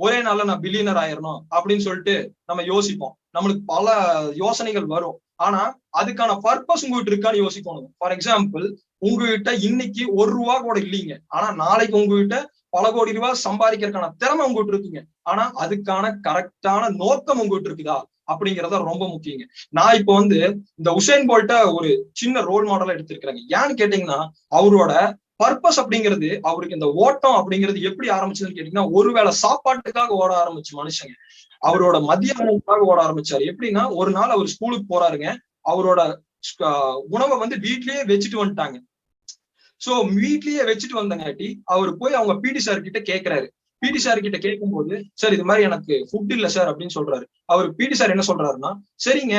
ஒரே நாள்ல நான் பில்லியனர் ஆயிரணும் அப்படின்னு சொல்லிட்டு நம்ம யோசிப்போம். நம்மளுக்கு பல யோசனைகள் வரும். ஆனா அதுக்கான பர்பஸ் உங்ககிட்ட இருக்கான்னு யோசிக்கணும். ஃபார் எக்ஸாம்பிள், உங்ககிட்ட இன்னைக்கு ₹1 கூட இல்லைங்க, ஆனா நாளைக்கு உங்ககிட்ட பல கோடி ரூபாய் சம்பாதிக்கிறதுக்கான திறமை உங்ககிட்ட இருக்குங்க. ஆனா அதுக்கான கரெக்டான நோக்கம் உங்ககிட்ட இருக்குதா அப்படிங்கறத ரொம்ப முக்கியங்க. நான் இப்போ இந்த உசேன் போல்ட்ட ஒரு சின்ன ரோல் மாடலா எடுத்திருக்கிறேங்க. ஏன்னு கேட்டீங்கன்னா அவரோட பர்பஸ் அப்படிங்கிறது, அவருக்கு இந்த ஓட்டம் அப்படிங்கிறது எப்படி ஆரம்பிச்சதுன்னு கேட்டீங்கன்னா, ஒருவேளை சாப்பாட்டுக்காக ஓட ஆரம்பிச்சு மனுஷங்க. அவரோட மதிய உணவுக்காக ஓட ஆரம்பிச்சாரு. எப்படின்னா, ஒரு நாள் அவர் ஸ்கூலுக்கு போறாருங்க. அவரோட உணவை வீட்லயே வச்சுட்டு வந்துட்டாங்க. சோ வீட்லயே வச்சுட்டு வந்தங்காட்டி அவர் போய் அவங்க பிடி சார் கிட்ட கேட்கிறாரு. பிடி சார் கிட்ட கேட்கும்போது, சார் இது மாதிரி எனக்கு ஃபுட் இல்ல சார் அப்படின்னு சொல்றாரு. அவர் பிடி சார் என்ன சொல்றாருன்னா, சரிங்க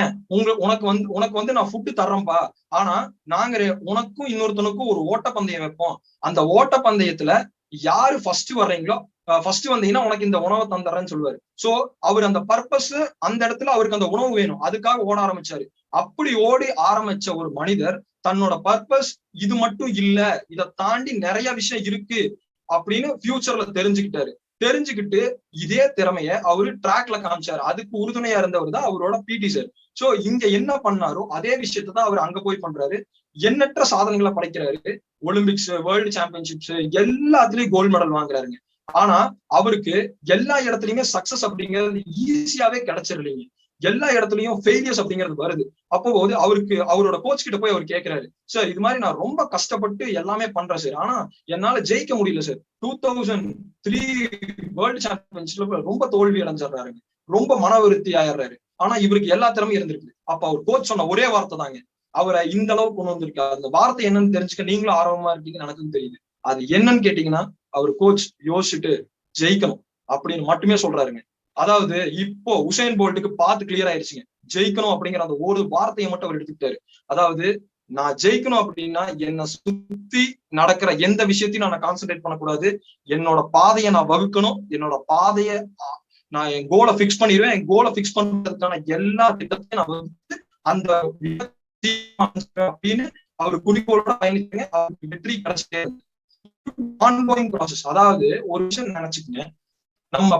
உனக்கு நான் ஃபுட்டு தர்றேன்பா, ஆனா நாங்க உனக்கும் இன்னொருத்தனுக்கும் ஒரு ஓட்டப்பந்தயம் வைப்போம். அந்த ஓட்டப்பந்தயத்துல யாரு ஃபர்ஸ்ட் வர்றீங்களோ, ஃபர்ஸ்ட் வந்தீங்கன்னா உனக்கு இந்த உணவை தந்துடுறேன்னு சொல்லுவாரு. சோ அவர் அந்த பர்பஸ், அந்த இடத்துல அவருக்கு அந்த உணவு வேணும், அதுக்காக ஓட ஆரம்பிச்சாரு. அப்படி ஓடி ஆரம்பிச்ச ஒரு மனிதர் தன்னோட பர்பஸ் இது மட்டும் இல்ல, இதை தாண்டி நிறைய விஷயம் இருக்கு அப்படின்னு ஃபியூச்சர்ல தெரிஞ்சுக்கிட்டு இதே திறமைய அவரு ட்ராக்ல காமிச்சாரு. அதுக்கு உறுதுணையா இருந்தவர் தான் அவரோட பிடி சார். சோ இங்க என்ன பண்ணாரோ அதே விஷயத்தான் அவர் அங்க போய் பண்றாரு. எண்ணற்ற சாதனைகளை படைக்கிறாரு. ஒலிம்பிக்ஸ், வேர்ல்டு சாம்பியன்ஷிப்ஸ் எல்லாத்துலயும் கோல்டு மெடல் வாங்குறாருங்க. ஆனா அவருக்கு எல்லா இடத்துலயுமே சக்சஸ் அப்படிங்கிறது ஈஸியாவே கிடைச்சிடலீங்க. எல்லா இடத்துலயும் ஃபெயிலியர்ஸ் அப்படிங்கிறது வருது. அப்போ அவரோட கோச் கிட்ட போய் அவர் கேட்கிறாரு, சார் இது மாதிரி நான் ரொம்ப கஷ்டப்பட்டு எல்லாமே பண்றேன் சார், ஆனா என்னால ஜெயிக்க முடியல சார். 2003 வேர்ல்டு சாம்பியன்ஷிப்ல ரொம்ப தோல்வி அடைஞ்சிடறாருங்க. ரொம்ப மன விருத்தி ஆயிடுறாரு. ஆனா இவருக்கு எல்லா திறமையும் இருந்திருக்கு. அப்ப அவர் கோச் சொன்ன ஒரே வார்த்தை தாங்க அவரை இந்த அளவுக்கு கொண்டு வந்திருக்காரு. அந்த வார்த்தை என்னன்னு தெரிஞ்சுக்க நீங்களும் ஆர்வமா இருக்கீங்கன்னு எனக்கும் தெரியுது. அது என்னன்னு கேட்டீங்கன்னா, அவர் கோச் யோசிச்சுட்டு ஜெயிக்கணும் அப்படின்னு மட்டுமே சொல்றாருங்க. அதாவது இப்போ உசேன் போல்ட்டுக்கு பார்த்து கிளியர் ஆயிடுச்சுங்க. ஜெயிக்கணும் அப்படிங்கிற அந்த ஒரு வார்த்தையை மட்டும் அவர் எடுத்துக்கிட்டாரு. அதாவது நான் ஜெயிக்கணும் அப்படின்னா என்னை சுத்தி நடக்கிற எந்த விஷயத்தையும் நான் கான்சென்ட்ரேட் பண்ணக்கூடாது. என்னோட பாதையை நான் வகுக்கணும். என்னோட பாதையை நான் என் கோலை பிக்ஸ் பண்ணிடுவேன். என் கோலை பிக்ஸ் பண்றதுக்கான எல்லா திட்டத்தையும் நான் வகுத்து அந்த அப்படின்னு அவர் குறிக்கோளோட பயணிச்சுங்க. அவருக்கு வெற்றி கிடைச்சிட்டே ஆன்கோயிங் ப்ராசஸ். அதாவது ஒரு விஷயம் நினைச்சுக்கங்க, நம்ம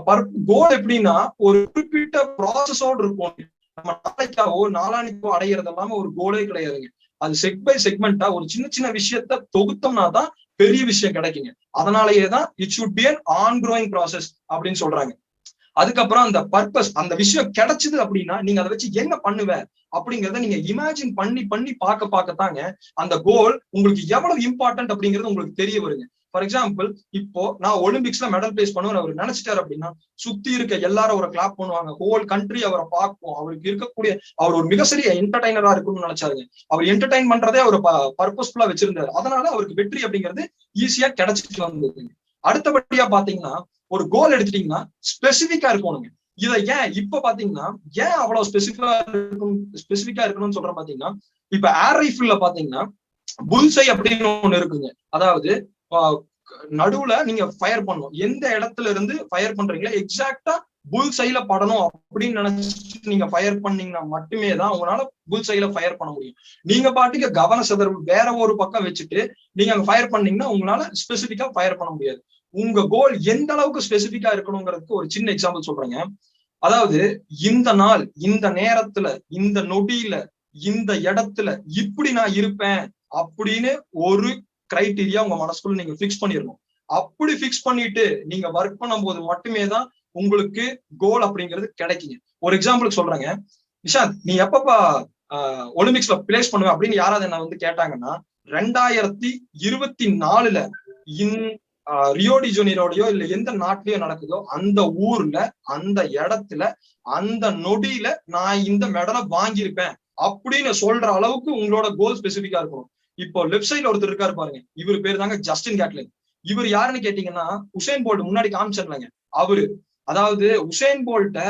கோல் எப்படின்னா ஒரு குறிப்பிட்ட ப்ராசஸோடு இருக்கும். நம்ம நாளைக்காவோ நாளானிக்கோ அடையிறது எல்லாமே ஒரு கோலே கிடையாதுங்க. அது செக் பை செக்மெண்டா ஒரு சின்ன சின்ன விஷயத்த தொகுத்தோம்னா தான் பெரிய விஷயம் கிடைக்குங்க. அதனாலயேதான் it should be an ongoing process அப்படின்னு சொல்றாங்க. அதுக்கப்புறம் அந்த பர்பஸ், அந்த விஷயம் கிடைச்சது அப்படின்னா நீங்க அதை வச்சு என்ன பண்ணுவ அப்படிங்கறத நீங்க இமேஜின் பண்ணி பார்க்கத்தாங்க அந்த கோல் உங்களுக்கு எவ்வளவு இம்பார்ட்டன்ட் அப்படிங்கிறது உங்களுக்கு தெரிய வருங்க. ஃபார் எக்ஸாம்பிள், இப்போ நான் ஒலிம்பிக்ஸ்ல மெடல் பிளேஸ் பண்ணுவேன் அவர் நினைச்சிட்டாரு அப்படின்னா சுத்தி இருக்க எல்லாரும் அவரை கிளாப் பண்ணுவாங்க. ஹோல் கண்ட்ரி அவரை பார்ப்போம். அவருக்கு இருக்கக்கூடிய அவர் ஒரு மிக சிறிய என்டர்டைனரா இருக்கும்னு நினைச்சாருங்க. அவர் என்டர்டைன் பண்றதே அவர் பர்பஸ்ஃபுல்லா வச்சிருந்தாரு. அதனால அவருக்கு வெற்றி அப்படிங்கிறது ஈஸியா கிடைச்சிட்டு வந்ததுங்க. அடுத்தபடியா பாத்தீங்கன்னா, ஒரு கோல் எடுத்துட்டீங்கன்னா ஸ்பெசிபிக்கா இருக்கணுங்க. இதை ஏன் இப்ப பாத்தீங்கன்னா ஏன் அவ்வளவு ஸ்பெசிபிக்கா இருக்கணும்னு சொல்றேன் பாத்தீங்கன்னா, இப்ப ஏர் ரைஃபிள்ல பாத்தீங்கன்னா புல்சை அப்படின்னு ஒண்ணு இருக்குங்க. அதாவது நடுவுல நீங்க ஃபயர் பண்ணணும். எந்த இடத்துல இருந்து ஃபயர் பண்றீங்களோ எக்ஸாக்டா புல் சைல படணும் அப்படின்னு நினைச்சிட்டு நீங்க ஃபயர் பண்ணீங்கன்னா மட்டுமே தான் உங்களால புல் சைல ஃபயர் பண்ண முடியும். நீங்க பாட்டுக்கு கவன சிதறல் வேற ஒரு பக்கம் வச்சுட்டு நீங்க அங்க ஃபயர் பண்ணீங்கன்னா உங்களால ஸ்பெசிபிக்கா ஃபயர் பண்ண முடியாது. உங்க கோல் எந்த அளவுக்கு ஸ்பெசிபிக்கா இருக்கணுங்கிறதுக்கு ஒரு சின்ன எக்ஸாம்பிள் சொல்றேங்க. அதாவது இந்த நாள், இந்த நேரத்துல, இந்த நொடியில, இந்த இடத்துல இப்படி நான் இருப்பேன் அப்படின்னு ஒரு கிரைட்டீரியா உங்க மனசுக்குள்ள நீங்க பிக்ஸ் பண்ணிடணும். அப்படி பிக்ஸ் பண்ணிட்டு நீங்க ஒர்க் பண்ணும் போது மட்டுமே தான் உங்களுக்கு கோல் அப்படிங்கிறது கிடைக்குங்க. ஒரு எக்ஸாம்பிளுக்கு சொல்றேங்க, நிஷாந்த் நீ எப்பப்பா ஒலிம்பிக்ஸ்ல பிளேஸ் பண்ணுவேன் அப்படின்னு யாராவது என்ன கேட்டாங்கன்னா, 2024 ரியோ டி ஜெனீரோலயோ இல்ல எந்த நாட்டிலயோ நடக்குதோ அந்த ஊர்ல அந்த இடத்துல அந்த நொடியில நான் இந்த மெடலை வாங்கியிருப்பேன் அப்படின்னு சொல்ற அளவுக்கு உங்களோட கோல் ஸ்பெசிபிக்கா இருக்கணும். இப்போ லெஃப்ட் சைட்ல ஒருத்தர் இருக்காரு பாருங்க, இவர் பேர் தாங்க ஜஸ்டின் கேட்லின். இவர் யாருன்னு கேட்டீங்கன்னா உசேன் போல்ட் முன்னாடி காமிச்சிருந்தாங்க அவரு. அதாவது உசேன் போல்ட்ட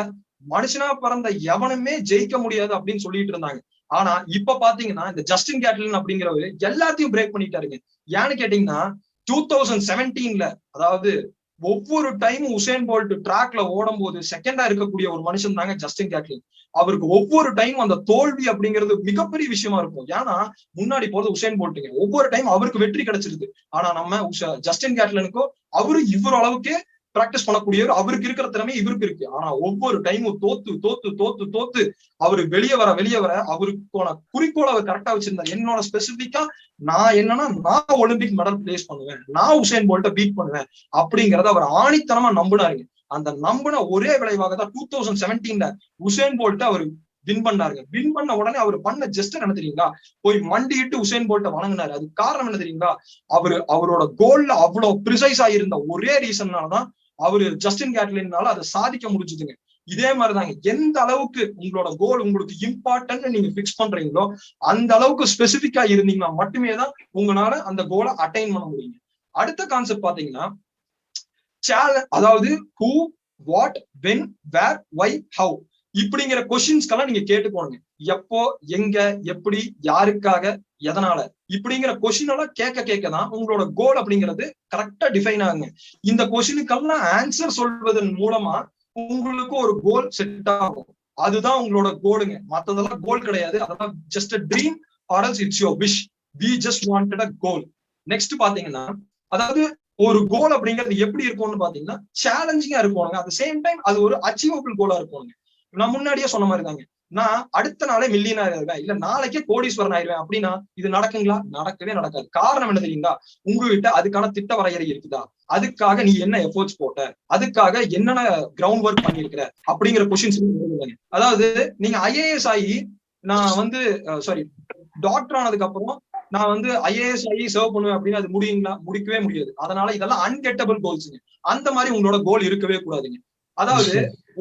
மனுஷனா பிறந்த எவனுமே ஜெயிக்க முடியாது அப்படின்னு சொல்லிட்டு இருந்தாங்க. ஆனா இப்ப பாத்தீங்கன்னா இந்த ஜஸ்டின் கேட்லின் அப்படிங்கிறவரு எல்லாத்தையும் பிரேக் பண்ணிட்டாருங்க. ஏன்னு கேட்டீங்கன்னா 2017 அதாவது ஒவ்வொரு டைமும் உசேன் போல்ட் ட்ராக்ல ஓடும் போது செகண்டா இருக்கக்கூடிய ஒரு மனுஷன் தாங்க ஜஸ்டின் கேட்லின். அவருக்கு ஒவ்வொரு டைம் அந்த தோல்வி அப்படிங்கிறது மிகப்பெரிய விஷயமா இருக்கும். ஏன்னா முன்னாடி போறது உசேன் போல்ட்டுங்க, ஒவ்வொரு டைம் அவருக்கு வெற்றி கிடைச்சிருது. ஆனா நம்ம ஜஸ்டின் கேட்லினுக்கோ அவரு இவர் அளவுக்கே பிராக்டிஸ் பண்ணக்கூடியவர், அவருக்கு இருக்கிற திறமை இவருக்கு இருக்கு. ஆனா ஒவ்வொரு டைமும் தோத்து தோத்து தோத்து தோத்து அவரு வெளியே வர அவருக்கான குறிக்கோள் அவர் கரெக்டா வச்சிருந்தார். என்னோட ஸ்பெசிபிக்கா நான் என்னன்னா நான் ஒலிம்பிக் மெடல் பிளேஸ் பண்ணுவேன், நான் உசேன் போல்ட்ட பீட் பண்ணுவேன் அப்படிங்கறத அவர் ஆணித்தனமா நம்பினாருங்க. அந்த நம்பின ஒரே விளைவாக தான் 2017 உசேன் போல்ட்ட அவர் வின் பண்ணாருங்க. வின் பண்ண உடனே அவர் பண்ண ஜெஸ்டர் என்ன தெரியுங்களா, போய் மண்டிட்டு உசேன் போல்ட்ட வணங்கினாரு. அது காரணம் என்ன தெரியுங்களா, அவரோட கோல்ல அவ்வளவு ப்ரிசைஸா இருந்த ஒரே ரீசன்னாலதான் அவரு ஜஸ்டின் கேட்லினால அதை சாதிக்க முடிஞ்சுதுங்க. இதே மாதிரிதாங்க எந்த அளவுக்கு உங்களோட கோல் உங்களுக்கு இம்பார்ட்டன்ட் நீங்க பிக்ஸ் பண்றீங்களோ அந்த அளவுக்கு ஸ்பெசிபிக்கா இருந்தீங்கன்னா மட்டுமே தான் உங்களால அந்த கோலை அட்டைன் பண்ண முடியும். அடுத்த கான்செப்ட் பாத்தீங்கன்னா அதாவது who, what, when, where, why, how இப்படிங்கிற கொஸ்டின்ஸ்க்கெல்லாம் நீங்க கேட்டுக்கோங்க. எப்போ, எங்க, எப்படி, யாருக்காக, எதனால இப்படிங்கிற கொஸ்டின் எல்லாம் கேட்கதான் உங்களோட கோல் அப்படிங்கிறது கரெக்டா டிஃபைன் ஆகுங்க. இந்த கொஸ்டினுக்கெல்லாம் ஆன்சர் சொல்வதன் மூலமா உங்களுக்கு ஒரு கோல் செட் ஆகும். அதுதான் உங்களோட கோலுங்க. மத்ததெல்லாம் கோல் கிடையாது. அதெல்லாம் just a dream or else it's your wish. We just wanted a goal. Next பாத்தீங்கன்னா அதாவது ஒரு கோல் அப்படிங்கிறது எப்படி இருக்கும்னு பாத்தீங்கன்னா சேலஞ்சிங்கா இருக்கும்ங்க. அட் சேம் டைம் அது ஒரு அச்சீவபிள் கோலா இருக்கும்ங்க. நான் முன்னாடியே சொன்ன மாதிரி தாங்க, நான் அடுத்த நாளே மில்லியனர் ஆயிருவேன் இல்ல நாளைக்கே கோடீஸ்வரன் ஆயிருவேன் அப்படின்னா இது நடக்குங்களா? நடக்கவே நடக்காது. காரணம் என்ன தெரியுங்களா, உங்ககிட்ட அதுக்கான திட்ட வரையறை இருக்குதா, அதுக்காக நீ என்ன எஃபோர்ட்ஸ் போட்ட, அதுக்காக என்னென்ன கிரவுண்ட் ஒர்க் பண்ணிருக்கிற அப்படிங்கிற கொஸ்டின்ஸ். அதாவது நீங்க ஐஏஎஸ் ஆகி நான் டாக்டர் ஆனதுக்கு அப்புறம் நான் ஐஏஎஸ் ஆகி சர்வ் பண்ணுவேன் அப்படின்னு அது முடியுங்களா? முடிக்கவே முடியாது. அதனால இதெல்லாம் அன்கெட்டபிள் கோல்ஸுங்க. அந்த மாதிரி உங்களோட கோல் இருக்கவே கூடாதுங்க. அதாவது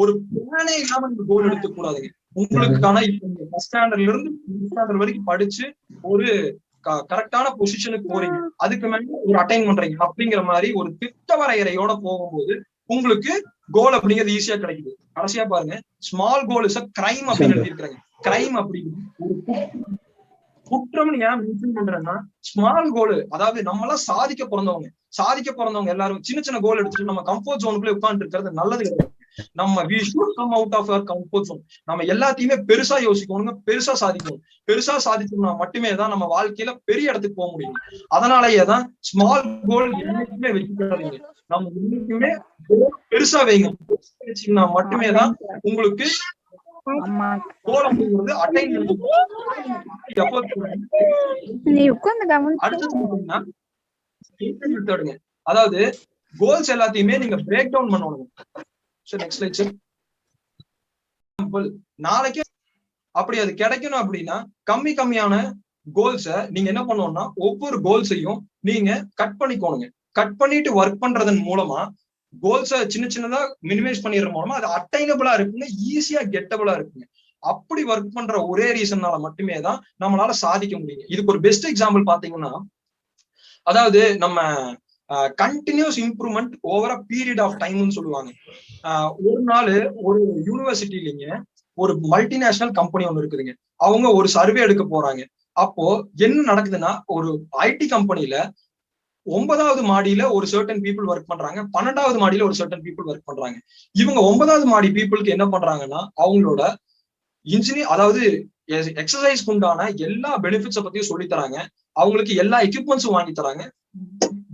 ஒரு பிளானே இல்லாம நீங்க கோல் எடுக்க கூடாதுங்க. உங்களுக்கான இப்ப நீங்க ஃபர்ஸ்ட் ஸ்டாண்டர்ட்ல இருந்து ஸ்டாண்டர்ட் வரைக்கும் படிச்சு ஒரு கரெக்டான பொசிஷனுக்கு போறீங்க, அதுக்கு மேல ஒரு அட்டைன் பண்றீங்க அப்படிங்கிற மாதிரி ஒரு திட்ட வரையறையோட போகும்போது உங்களுக்கு கோல் அப்படிங்கிறது ஈஸியா கிடைக்குது. கடைசியா பாருங்க, small goal is a crime அப்படின்னு எழுதியிருக்காங்க. கிரைம் அப்படின்னு ஒரு குற்றம் ஏன் மென்ஷன் பண்றேன்னா, ஸ்மால் கோல் அதாவது நம்ம எல்லாம் சாதிக்க பிறந்தவங்க எல்லாரும் சின்ன சின்ன கோல் எடுத்துட்டு நம்ம கம்ஃபர்ட் ஜோனுக்குள்ளே உட்கார்ந்து இருக்கிறது நல்லது கிடையாது. நம்ம we should come out of our comfort zone. நம்ம எல்லாத்தையுமே பெருசா யோசிக்கணுங்க, பெருசா சாதிக்கணும். பெருசா சாதிச்சோம்னா மட்டுமே தான் நம்ம வாழ்க்கையில பெரிய இடத்துக்கு போக முடியும். அதனாலயேதான் ஸ்மால் கோல் என்னைக்குமே வைக்காதீங்க. நம்ம என்னைக்குமே பெருசா வைங்க. வச்சீங்கன்னா மட்டுமே தான் உங்களுக்கு கோல் அப்படிங்கிறது அட்டைன் அடுத்தது. அதாவது கோல்ஸ் எல்லாத்தையுமே நீங்க பிரேக் டவுன் பண்ணணும். Next slide sir. நாளைக்கே அப்படி அது கிடைக்கணும் அப்படின்னா கம்மியான கோல்ஸை நீங்க என்ன பண்ணணும்னா ஒவ்வொரு கோல்ஸையும் நீங்க கட் பண்ணிக்கோணுங்க. கட் பண்ணிட்டு ஒர்க் பண்றதன் மூலமா கோல்ஸை சின்னதா மினிமைஸ் பண்ணிடுற மூலமா அது அட்டைனபிளா இருக்குங்க, ஈஸியா கெட்டபிளா இருக்குங்க. அப்படி ஒர்க் பண்ற ஒரே ரீசன்னால மட்டுமே தான் நம்மளால சாதிக்க முடியும். இதுக்கு ஒரு பெஸ்ட் எக்ஸாம்பிள் பாத்தீங்கன்னா, அதாவது நம்ம continuous improvement over a period of டைம்னு சொல்லுவாங்க. ஒரு நாள் ஒரு யூனிவர்சிட்டிலீங்க ஒரு மல்டிநேஷனல் கம்பெனி ஒண்ணு இருக்குதுங்க. அவங்க ஒரு சர்வே எடுக்க போறாங்க. அப்போ என்ன நடக்குதுன்னா, ஒரு ஐடி கம்பெனில 9வது மாடியில ஒரு சர்டன் பீப்புள் ஒர்க் பண்றாங்க, 12வது மாடியில ஒரு சர்டன் பீப்புள் ஒர்க் பண்றாங்க. இவங்க 9வது மாடி பீப்புளுக்கு என்ன பண்றாங்கன்னா அவங்களோட இன்ஜினியர் அதாவது எக்ஸசைஸ்க்கு உண்டான எல்லா பெனிஃபிட்ஸை பத்தியும் சொல்லி தராங்க. அவங்களுக்கு எல்லா எக்யூப்மெண்ட்ஸும் வாங்கி தராங்க,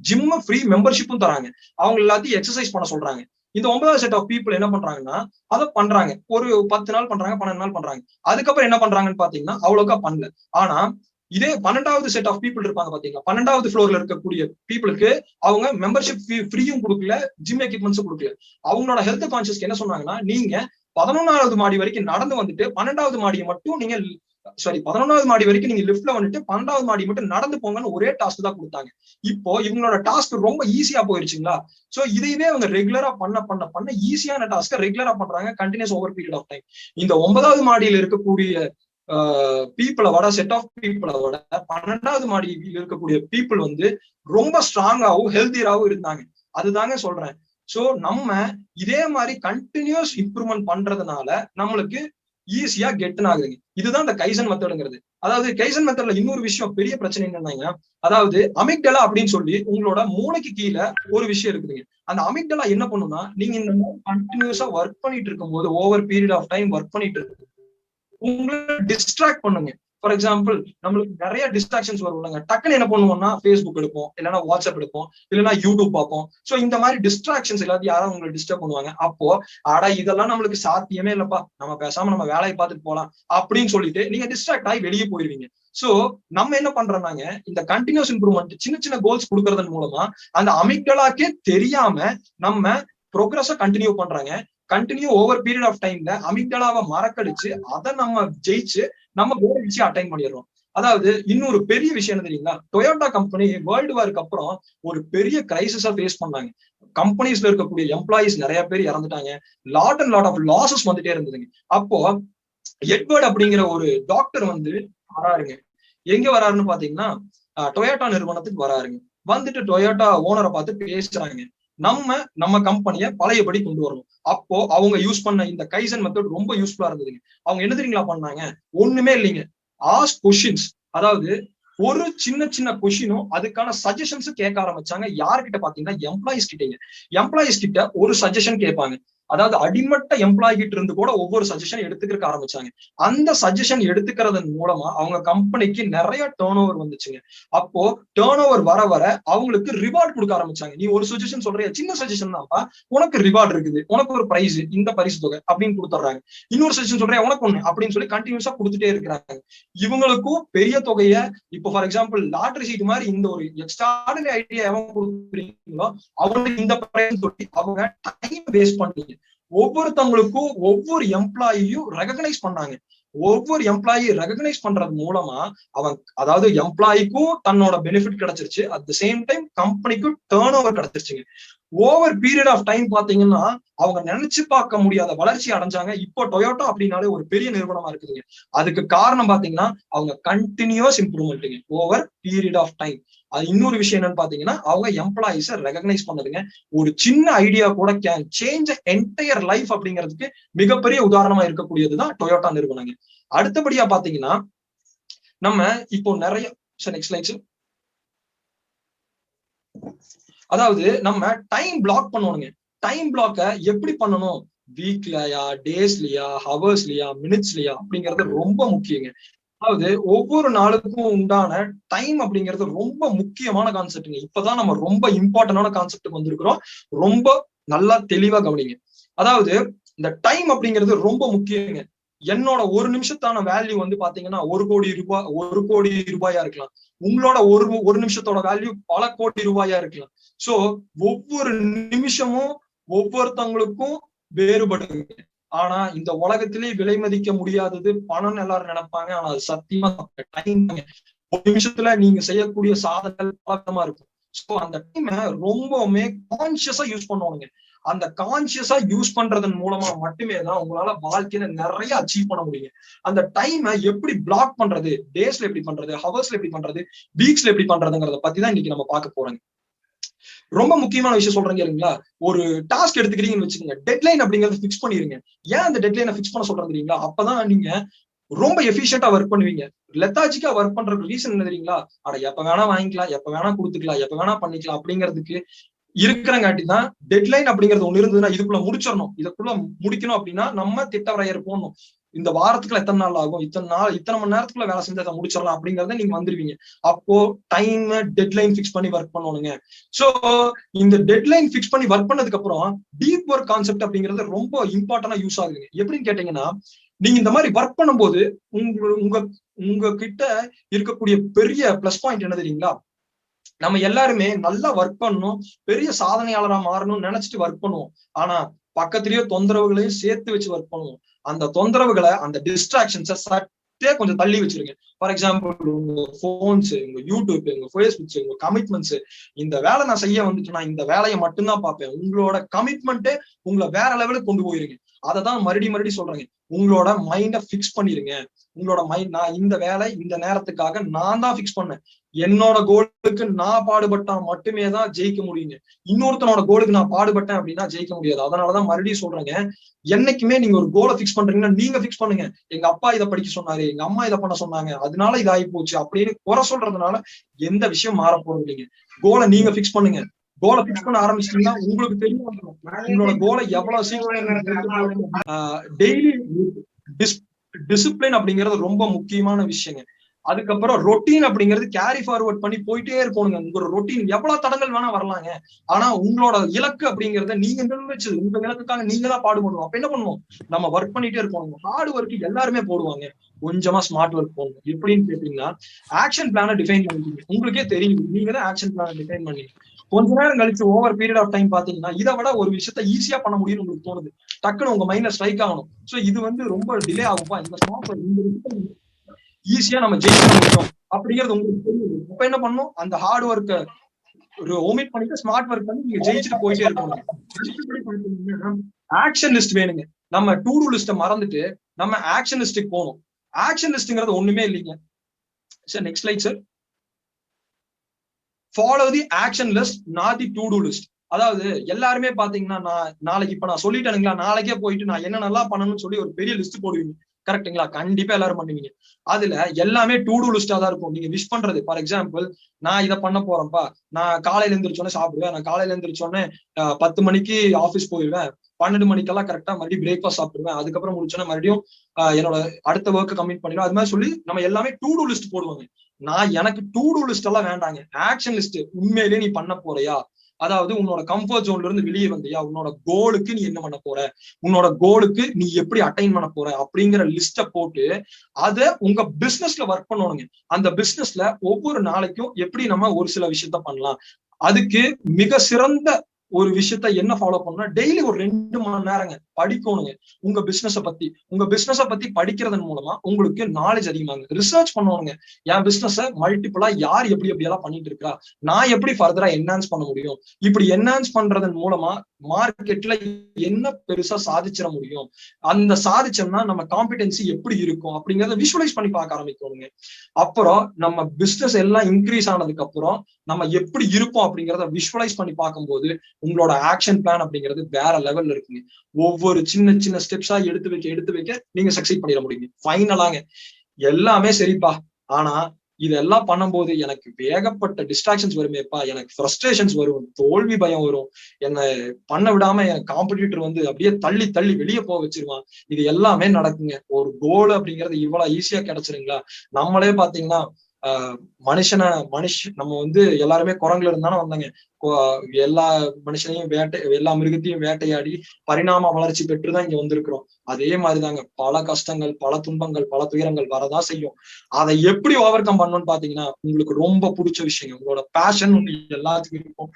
ஜிம் ஃப்ரீ மெம்பர்ஷிப்பும் தராங்க, அவங்க எல்லாத்தையும் எக்ஸசைஸ் பண்ண சொல்றாங்க. இந்த 9வது செட் ஆஃப் பீப்புள் என்ன பண்றாங்கன்னா அதை பண்றாங்க. ஒரு 10 நாள் பண்றாங்க, 12 நாள் பண்றாங்க. அதுக்கப்புறம் என்ன பண்றாங்கன்னு பாத்தீங்கன்னா அவ்வளோக்கா பண்ணல. ஆனா இதே 12வது செட் ஆஃப் பீப்புள் இருப்பாங்க பாத்தீங்களா, 12வது ஃப்ளோர்ல இருக்கக்கூடிய பீப்புளுக்கு அவங்க மெம்பர்ஷிப் ஃப்ரீயும் கொடுக்கல, ஜிம் எக்யூப்மெண்ட்ஸும் கொடுக்கல. அவங்களோட ஹெல்த் கான்சியஸ்க்கு என்ன சொன்னாங்கன்னா, நீங்க 11வது மாடி வரைக்கும் நடந்து வந்துட்டு 12வது மாடியை மட்டும் நீங்க 11வது மாடி வரைக்கும் நீங்க லிஃப்ட்ல வந்துட்டு 12வது மாடி மட்டும் நடந்து போங்கன்னு ஒரே டாஸ்க் தான் கொடுத்தாங்க. இப்போ இவங்களோட டாஸ்க் ரொம்ப ஈஸியா போயிருச்சுங்களா. சோ இதையவே அவங்க ரெகுலரா பண்ண ஈஸியான டாஸ்க ரெகுலரா பண்றாங்க continuous over period of time. இந்த 9வது மாடியில் இருக்கக்கூடிய பீப்புளை விட செட் ஆஃப் பீப்புளை விட 12வது மாடியில் இருக்கக்கூடிய பீப்புள் வந்து ரொம்ப ஸ்ட்ராங்காவும் ஹெல்த்தியாவும் இருந்தாங்க. அதுதாங்க சொல்றேன். சோ நம்ம இதே மாதிரி கண்டினியூஸ் இம்ப்ரூவ்மெண்ட் பண்றதுனால நம்மளுக்கு ஈஸியா கெட்டன் ஆகுதுங்க. இதுதான் இந்த கைசன் மெத்தடுங்கிறது. அதாவது கைசன் மெத்தட்ல இன்னொரு விஷயம் பெரிய பிரச்சனை என்னன்னாங்க, அதாவது அமிக்டலா அப்படின்னு சொல்லி உங்களோட மூளைக்கு கீழே ஒரு விஷயம் இருக்குதுங்க. அந்த அமிக்டலா என்ன பண்ணும்னா, நீங்க இந்த மாதிரி கண்டினியூஸா ஒர்க் பண்ணிட்டு இருக்கும் போது over period of time work பண்ணிட்டு இருக்கு உங்களை டிஸ்ட்ராக்ட் பண்ணுங்க. ஃபார் எக்ஸாம்பிள் நம்மளுக்கு நிறைய டிஸ்ட்ராக்ஷன்ஸ் வருவாங்க. டக்குன்னு என்ன பண்ணுவோம்னா ஃபேஸ்புக் எடுப்போம், இல்லைன்னா வாட்ஸ்அப் எடுப்போம், இல்லைன்னா யூடியூப் பார்ப்போம். சோ இந்த மாதிரி டிஸ்ட்ராக்ஷன்ஸ் எல்லாத்தையும் யாரும் உங்களை டிஸ்டர்ப் பண்ணுவாங்க. அப்போ இதெல்லாம் நம்மளுக்கு சாத்தியமே இல்லப்பா, நம்ம பேசாம நம்ம வேலையை பார்த்துட்டு போலாம் அப்படின்னு சொல்லிட்டு நீங்க டிஸ்ட்ராக்ட் ஆகி வெளியே போயிருவீங்க. சோ நம்ம என்ன பண்றோம்னாங்க, இந்த கண்டினியூஸ் இம்ப்ரூவ்மெண்ட் சின்ன சின்ன கோல்ஸ் கொடுக்கறதன் மூலமா அந்த அமிக்டலாக்கே தெரியாம நம்ம ப்ரோக்ரஸ கண்டினியூ பண்றாங்க. கண்டினியூ ஓவர் பீரியட் ஆஃப் டைம்ல அமிக்டலாவை மறக்கடிச்சு அதை நம்ம ஜெயிச்சு நம்ம வேற விஷயம் அட்டைன் பண்ணிடுறோம். அதாவது இன்னொரு பெரிய விஷயம் என்ன தெரியுங்களா, டொயோட்டா கம்பெனி வேர்ல்டு வாருக்கு அப்புறம் ஒரு பெரிய கிரைசிஸா ஃபேஸ் பண்ணாங்க. கம்பெனிஸ்ல இருக்கக்கூடிய எம்ப்ளாயிஸ் நிறைய பேர் இறந்துட்டாங்க. Lot and lot of losses வந்துட்டே இருந்ததுங்க. அப்போ எட்வர்ட் அப்படிங்கிற ஒரு டாக்டர் வந்து வராருங்க. எங்க வராருன்னு பாத்தீங்கன்னா டொயோட்டா நிறுவனத்துக்கு வராருங்க. வந்துட்டு டொயோட்டா ஓனரை பார்த்து பேசுறாங்க, நம்ம கம்பெனியை பழையபடி கொண்டு வரணும். அப்போ அவங்க யூஸ் பண்ண இந்த கைசன் மெத்தட் ரொம்ப யூஸ்ஃபுல்லா இருந்ததுங்க. அவங்க என்ன தெரியுங்களா பண்ணாங்க, ஒண்ணுமே இல்லைங்க, ஆஸ்க் கொஸ்டின்ஸ். அதாவது ஒரு சின்ன சின்ன கொஸ்டினும் அதுக்கான சஜஷன்ஸ் கேட்க ஆரம்பிச்சாங்க. யாருக்கிட்ட பாத்தீங்கன்னா எம்ப்ளாயிஸ் கிட்டங்க. எம்ப்ளாயிஸ் கிட்ட ஒரு சஜஷன் கேட்பாங்க. அதாவது அடிமட்ட எம்ப்ளாயி கிட்ட இருந்து கூட ஒவ்வொரு சஜஷன் எடுத்துக்க ஆரம்பிச்சாங்க. அந்த சஜஷன் எடுத்துக்கிறதன் மூலமா அவங்க கம்பெனிக்கு நிறைய டேர்ன் ஓவர் வந்துச்சுங்க. அப்போ டேர்ன் ஓவர் வர வர அவங்களுக்கு ரிவார்ட் கொடுக்க ஆரம்பிச்சாங்க. நீ ஒரு சஜஷன் சொல்றிய, சின்ன சஜஷன் தான்ப்பா, உனக்கு ரிவார்ட் இருக்குது, உனக்கு ஒரு பிரைஸ், இந்த பரிசு தொகை அப்படின்னு கொடுத்துட்றாங்க. இன்னொரு சஜஷன் சொல்றியா, உனக்கு ஒண்ணு அப்படின்னு சொல்லி கண்டினியூஸா கொடுத்துட்டே இருக்கிறாங்க. இவங்களுக்கும் பெரிய தொகையை, இப்போ ஃபார் எக்ஸாம்பிள் லாட்டரி சீட் மாதிரி இந்த ஒரு எக்ஸ்ட்ராடினரி ஐடியா எவங்க கொடுக்குறீங்களோ அவங்களுக்கு இந்த பிரைஸ் சொல்லி அவங்க டைம் வேஸ்ட் பண்ணீங்க. ஒவ்வொருத்தவங்களுக்கும் ஒவ்வொரு எம்ப்ளாயியும் ரெகக்னைஸ் பண்ணாங்க. ஒவ்வொரு எம்ப்ளாயி ரெகக்னைஸ் பண்றது மூலமா அவன், அதாவது எம்ப்ளாய்க்கும் தன்னோட பெனிஃபிட் கிடைச்சிருச்சு, அட் த சேம் டைம் கம்பெனிக்கும் டேர்ன் ஓவர் கிடைச்சிருச்சுங்க. ஓவர் பீரியட் ஆஃப் டைம் பாத்தீங்கன்னா அவங்க நினைச்சு பார்க்க முடியாத வளர்ச்சி அடைஞ்சாங்க. இப்போ டொயோட்டா அப்படின்னாலே ஒரு பெரிய நிறுவனமா இருக்குதுங்க. அதுக்கு காரணம் பாத்தீங்கன்னா அவங்க கண்டினியூஸ் இம்ப்ரூவ்மெண்ட்டுங்க ஓவர் பீரியட் ஆஃப் டைம். அது இன்னொரு விஷயம் என்னன்னு பாத்தீங்கன்னா அவங்க எம்ப்ளாயிஸை ரெகக்னைஸ் பண்ணதுங்க. ஒரு சின்ன ஐடியா கூட கேன் சேஞ்ச் என்டையர் லைஃப் அப்படிங்கிறதுக்கு மிகப்பெரிய உதாரணமா இருக்கக்கூடியதுதான் டொயோட்டா நிறுவனங்க. அடுத்தபடியா பாத்தீங்கன்னா நம்ம இப்போ நிறைய, நெக்ஸ்ட் ஸ்லைட்ஸ். அதாவது நம்ம டைம் பிளாக் பண்ணணுங்க. டைம் பிளாக்க எப்படி பண்ணணும், வீக்லயா, டேஸ்லயா, ஹவர்ஸ்லயா, மினிட்ஸ்லயா அப்படிங்கிறது ரொம்ப முக்கியங்க. அதாவது ஒவ்வொரு நாளுக்கும் உண்டான டைம் அப்படிங்கிறது ரொம்ப முக்கியமான கான்செப்ட்ங்க. இப்பதான் நம்ம ரொம்ப இம்பார்ட்டன்டான கான்செப்டுக்கு வந்திருக்கிறோம். ரொம்ப நல்லா தெளிவா கவனிங்க. அதாவது இந்த டைம் அப்படிங்கிறது ரொம்ப முக்கியங்க. என்னோட ஒரு நிமிஷத்தான வேல்யூ வந்து பாத்தீங்கன்னா 1 கோடி ரூபாயா இருக்கலாம். உங்களோட ஒரு நிமிஷத்தோட வேல்யூ பல கோடி ரூபாயா இருக்கலாம். சோ ஒவ்வொரு நிமிஷமும் ஒவ்வொருத்தவங்களுக்கும் வேறுபடுங்க. ஆனா இந்த உலகத்திலே விலை மதிக்க முடியாதது பணம் எல்லாரும் நினைப்பாங்க. ஆனா அது சத்தியமா டைம். ஒரு நிமிஷத்துல நீங்க செய்யக்கூடிய சாதனைகள் பழக்கமா இருக்கும். சோ அந்த டைமை ரொம்பவுமே கான்சியஸா யூஸ் பண்ணுவாங்க. அந்த கான்சியஸா யூஸ் பண்றதன் மூலமா மட்டுமே தான் உங்களால வாழ்க்கையில நிறைய அச்சீவ் பண்ண முடியும். அந்த டைமை எப்படி பிளாக் பண்றது, டேஸ்ல எப்படி பண்றது, ஹவர்ஸ்ல எப்படி பண்றது, வீக்ஸ்ல எப்படி பண்றதுங்கிறத பத்தி தான் இன்னைக்கு நம்ம பார்க்க போறோங்க. ரொம்ப முக்கியமான விஷயம் சொல்றீங்க இல்லைங்களா, ஒரு டாஸ்க் எடுத்துக்கிறீங்கன்னு வச்சுக்கோங்க, டெட்லைன் அப்படிங்கறது பிக்ஸ் பண்ணிருங்க. ஏன் அந்த டெட்லைனை பிக்ஸ் பண்ண சொல்றது தெரியுங்களா, அப்பதான் நீங்க ரொம்ப எஃபிஷியன்டா ஒர்க் பண்ணுவீங்க. லெத்தாஜிக்கா ஒர்க் பண்றதுக்கு ரீசன் என்ன தெரியுங்களா, எப்ப வேணா வாங்கிக்கலாம், எப்ப வேணா கொடுத்துக்கலாம், எப்ப வேணா பண்ணிக்கலாம் அப்படிங்கிறதுக்கு இருக்கிறங்காட்டி தான் டெட்லைன் அப்படிங்கிறது ஒண்ணு இருந்ததுன்னா இதுக்குள்ள முடிச்சிடணும், இதுக்குள்ள முடிக்கணும் அப்படின்னா நம்ம திட்டவரையர் போடணும். இந்த வாரத்துக்குள்ள எத்தனை நாள் ஆகும், இத்தனை மணி நேரத்துக்குள்ள வேலை செஞ்சு அதை முடிச்சிடலாம் அப்படிங்கறத நீங்க வந்துருவீங்க. அப்போ டைம் டெட்லைன் பிக்ஸ் பண்ணி ஒர்க் பண்ணணுங்க. சோ இந்த டெட்லைன் பிக்ஸ் பண்ணி ஒர்க் பண்ணதுக்கு அப்புறம் டீப் ஒர்க் கான்செப்ட் அப்படிங்கிறது ரொம்ப இம்பார்ட்டன்டா யூஸ் ஆகுதுங்க. எப்படின்னு கேட்டீங்கன்னா, நீங்க இந்த மாதிரி ஒர்க் பண்ணும்போது உங்க கிட்ட இருக்கக்கூடிய பெரிய பிளஸ் பாயிண்ட் என்ன தெரியுங்களா, நம்ம எல்லாருமே நல்லா ஒர்க் பண்ணணும், பெரிய சாதனையாளரா மாறணும்னு நினைச்சிட்டு ஒர்க் பண்ணுவோம். ஆனா பக்கத்திலேயே தொந்தரவுகளையும் சேர்த்து வச்சு ஒர்க் பண்ணுவோம். அந்த தொந்தரவுகளை, அந்த டிஸ்ட்ராக்ஷன்ஸை எல்லாத்தையும் கொஞ்சம் தள்ளி வச்சிருங்க. ஃபார் எக்ஸாம்பிள் உங்க போன்ஸ், உங்க யூடியூப், உங்க ஃபேஸ்புக்ஸ், உங்க கமிட்மெண்ட்ஸ், இந்த வேலை நான் செய்ய வந்துச்சுன்னா இந்த வேலையை மட்டும்தான் பார்ப்பேன். உங்களோட கமிட்மெண்ட்டே உங்களை வேற லெவலுக்கு கொண்டு போயிருங்க. அதை தான் மறுபடியும் சொல்றேங்க. உங்களோட மைண்டை பிக்ஸ் பண்ணிருங்க. உங்களோட மைண்ட், நான் இந்த வேலை இந்த நேரத்துக்காக நான் தான் பிக்ஸ் பண்ணேன், என்னோட கோலுக்கு நான் பாடுபட்டா மட்டுமே தான் ஜெயிக்க முடியுங்க. இன்னொருத்தனோட கோலுக்கு நான் பாடுபட்டேன் அப்படின்னா ஜெயிக்க முடியாது. அதனாலதான் மறுபடியும் சொல்றேங்க, என்னைக்குமே நீங்க ஒரு கோலை பிக்ஸ் பண்றீங்கன்னா நீங்க பிக்ஸ் பண்ணுங்க. எங்க அப்பா இதை படிக்க சொன்னாரு, எங்க அம்மா இதை பண்ண சொன்னாங்க, அதனால இது ஆகி போச்சு அப்படின்னு குறை சொல்றதுனால எந்த விஷயம் மாற போறது இல்லைங்க. கோலை நீங்க பிக்ஸ் பண்ணுங்க. கோலை பிக்ஸ் பண்ண ஆரம்பிச்சிட்டீங்கன்னா உங்களுக்கு தெரியும் உங்களோட கோலை எவ்வளவு சீக்கிரம். டெய்லி டிசிப்ளின் அப்படிங்கிறது ரொம்ப முக்கியமான விஷயங்க. அதுக்கப்புறம் ரொட்டீன் அப்படிங்கிறது கேரி ஃபார்வர்ட் பண்ணி போயிட்டே இருக்கணுங்க. உங்களோட ரொட்டீன் எவ்வளவு தடங்கள் வேணா வரலாங்க, ஆனா உங்களோட இலக்கு அப்படிங்கறத நீங்க நிர்ணயிச்சது, உங்க இலக்குக்காக நீங்க தான் பாடுபடணும். அப்ப என்ன பண்ணுவோம், நம்ம ஒர்க் பண்ணிட்டே இருக்கணும். ஹார்ட் ஒர்க் எல்லாருமே போடுவாங்க, கொஞ்சமா ஸ்மார்ட் ஒர்க் போடணும். எப்படின்னு கேட்டீங்கன்னா, ஆக்ஷன் பிளான டிஃபைன் பண்ணிட்டீங்க, உங்களுக்கே தெரியும், நீங்க தான் ஆக்ஷன் பிளான டிஃபைன் பண்ணி கொஞ்ச நேரம் கழிச்சு ஓவர் பீரியட் ஆஃப் டைம் பாத்தீங்கன்னா இதை விட ஒரு விஷயத்த ஈஸியா பண்ண முடியும்னு உங்களுக்கு தோணுது. டக்குன்னு உங்க மைண்ட்ல ஸ்ட்ரைக் ஆகணும். சோ இது ரொம்ப டிலே ஆகும்பா, இந்த ஸ்மார்ட் ஈஸியா நம்ம ஜெயிக்க முடியும் அப்படிங்கிறது உங்களுக்கு தெரியும். அப்ப என்ன பண்ணும், அந்த ஹார்ட் ஒர்க்கை ஒமிட் பண்ணிட்டு ஸ்மார்ட் ஒர்க் பண்ணி நீங்க ஜெயிச்சுட்டு போயிட்டே இருக்கணும். ஆக்ஷன் லிஸ்ட் வேணுங்க. நம்ம டு டூ லிஸ்ட மறந்துட்டு நம்ம ஆக்ஷன் லிஸ்டுக்கு போகணும். ஆக்ஷன் லிஸ்ட்ங்கிறது ஒண்ணுமே இல்லைங்க. Sir next slide sir. Follow the action list, not the to do list. அதாவது எல்லாருமே பாத்தீங்கன்னா, நான் நாளைக்கு இப்ப நான் சொல்லிட்டேனுங்களா, நாளைக்கே போயிட்டு நான் என்ன நல்லா பண்ணணும்னு சொல்லி ஒரு பெரிய லிஸ்ட் போடுவீங்க. கரெக்டுங்களா? கண்டிப்பா எல்லாரும் பண்ணுவீங்க. அதுல எல்லாமே டு டூ லிஸ்டா தான் இருக்கும். நீங்க விஷ் பண்றது, ஃபார் எக்ஸாம்பிள், நான் இதை பண்ண போறேன்ப்பா, நான் காலையில எழுந்திரிச்சோன்னே சாப்பிடுவேன், நான் காலையில எழுந்திரிச்சோன்னே 10 மணிக்கு ஆஃபீஸ் போயிடுவேன், 12 மணிக்கெல்லாம் கரெக்டா மறுபடியும் பிரேக்ஃபாஸ்ட் சாப்பிடுவேன், அதுக்கப்புறம் முடிச்சோன்னா மறுபடியும் என்னோட அடுத்த ஒர்க்கை கம்ப்ளீட் பண்ணிடுவேன். அது மாதிரி சொல்லி நம்ம எல்லாமே டு டூ லிஸ்ட் போடுவாங்க. எனக்கு டு டூ லிஸ்ட் எல்லாம் வேண்டாங்க. Action list. உண்மையிலேயே நீ பண்ண போறியா, அதாவது உன்னோட கம்ஃபர்ட் ஜோன்ல இருந்து வெளியே வந்தியா, உன்னோட கோலுக்கு நீ என்ன பண்ண போற, உன்னோட கோலுக்கு நீ எப்படி அட்டைன் பண்ண போற அப்படிங்கிற லிஸ்ட போட்டு அதை உங்க பிசினஸ்ல ஒர்க் பண்ணணுங்க. அந்த பிசினஸ்ல ஒவ்வொரு நாளைக்கும் எப்படி நம்ம ஒரு சில விஷயத்த பண்ணலாம், அதுக்கு மிக சிறந்த ஒரு விஷயத்த என்ன ஃபாலோ பண்ணணும், டெய்லி ஒரு 2 மணி நேரங்க படிக்கணுங்க. உங்க பிசினஸ பத்தி படிக்கிறதன் மூலமா உங்களுக்கு நாலேஜ் அதிகமாங்க. ரிசர்ச் பண்ணணுங்க. என் பிசினஸ மல்டிபிளா யார் எப்படி எல்லாம் பண்ணிட்டு இருக்கா, நான் எப்படி ஃபர்தரா என்ஹான்ஸ் பண்ண முடியும், இப்படி என்ஹான்ஸ் பண்றதன் மூலமா மார்க்கெட்ல என்ன பெருசா சாதிச்சிட முடியும், அந்த சாதிச்சோம்னா நம்ம காம்பிடன்சி எப்படி இருக்கும் அப்படிங்கறத விஷுவலைஸ் பண்ணி பார்க்க ஆரம்பிக்கணுங்க. அப்புறம் நம்ம பிசினஸ் எல்லாம் இன்க்ரீஸ் ஆனதுக்கு அப்புறம் நம்ம எப்படி இருப்போம் அப்படிங்கறத விஷுவலைஸ் பண்ணி பார்க்கும்போது உங்களோட ஆக்ஷன் பிளான் அப்படிங்கிறது வேற லெவல்ல இருக்குங்க. ஒவ்வொரு சின்ன சின்ன ஸ்டெப்ஸா எடுத்து வைக்க நீங்க சக்சீட் பண்ணிட முடியுங்க. ஃபைனலாங்க எல்லாமே சரிப்பா, ஆனா இதெல்லாம் பண்ணும்போது எனக்கு ஏகப்பட்ட டிஸ்ட்ராக்ஷன்ஸ் வருமேப்பா, எனக்கு ஃப்ரஸ்ட்ரேஷன்ஸ் வரும், தோல்வி பயம் வரும், என்னை பண்ண விடாம என் காம்படிட்டர் அப்படியே தள்ளி தள்ளி வெளியே போக வச்சிருவான். இது எல்லாமே நடக்குங்க. ஒரு கோல் அப்படிங்கிறது இவ்வளவு ஈஸியா கிடைச்சிருங்களா? நம்மளே பாத்தீங்கன்னா நம்ம எல்லாருமே குரங்குல இருந்தானே வந்தாங்க. எல்லா மனுஷனையும் எல்லா மிருகத்தையும் வேட்டையாடி பரிணாம வளர்ச்சி பெற்றுதான் இங்க வந்திருக்கிறோம். அதே மாதிரிதாங்க பல கஷ்டங்கள், பல துன்பங்கள், பல துயரங்கள் வரதான் செய்யும். அதை எப்படி ஓவர் கம் பண்ணணும்னு பாத்தீங்கன்னா, உங்களுக்கு ரொம்ப பிடிச்ச விஷயம், உங்களோட பேஷன் எல்லாத்துக்கும் இருக்கும்.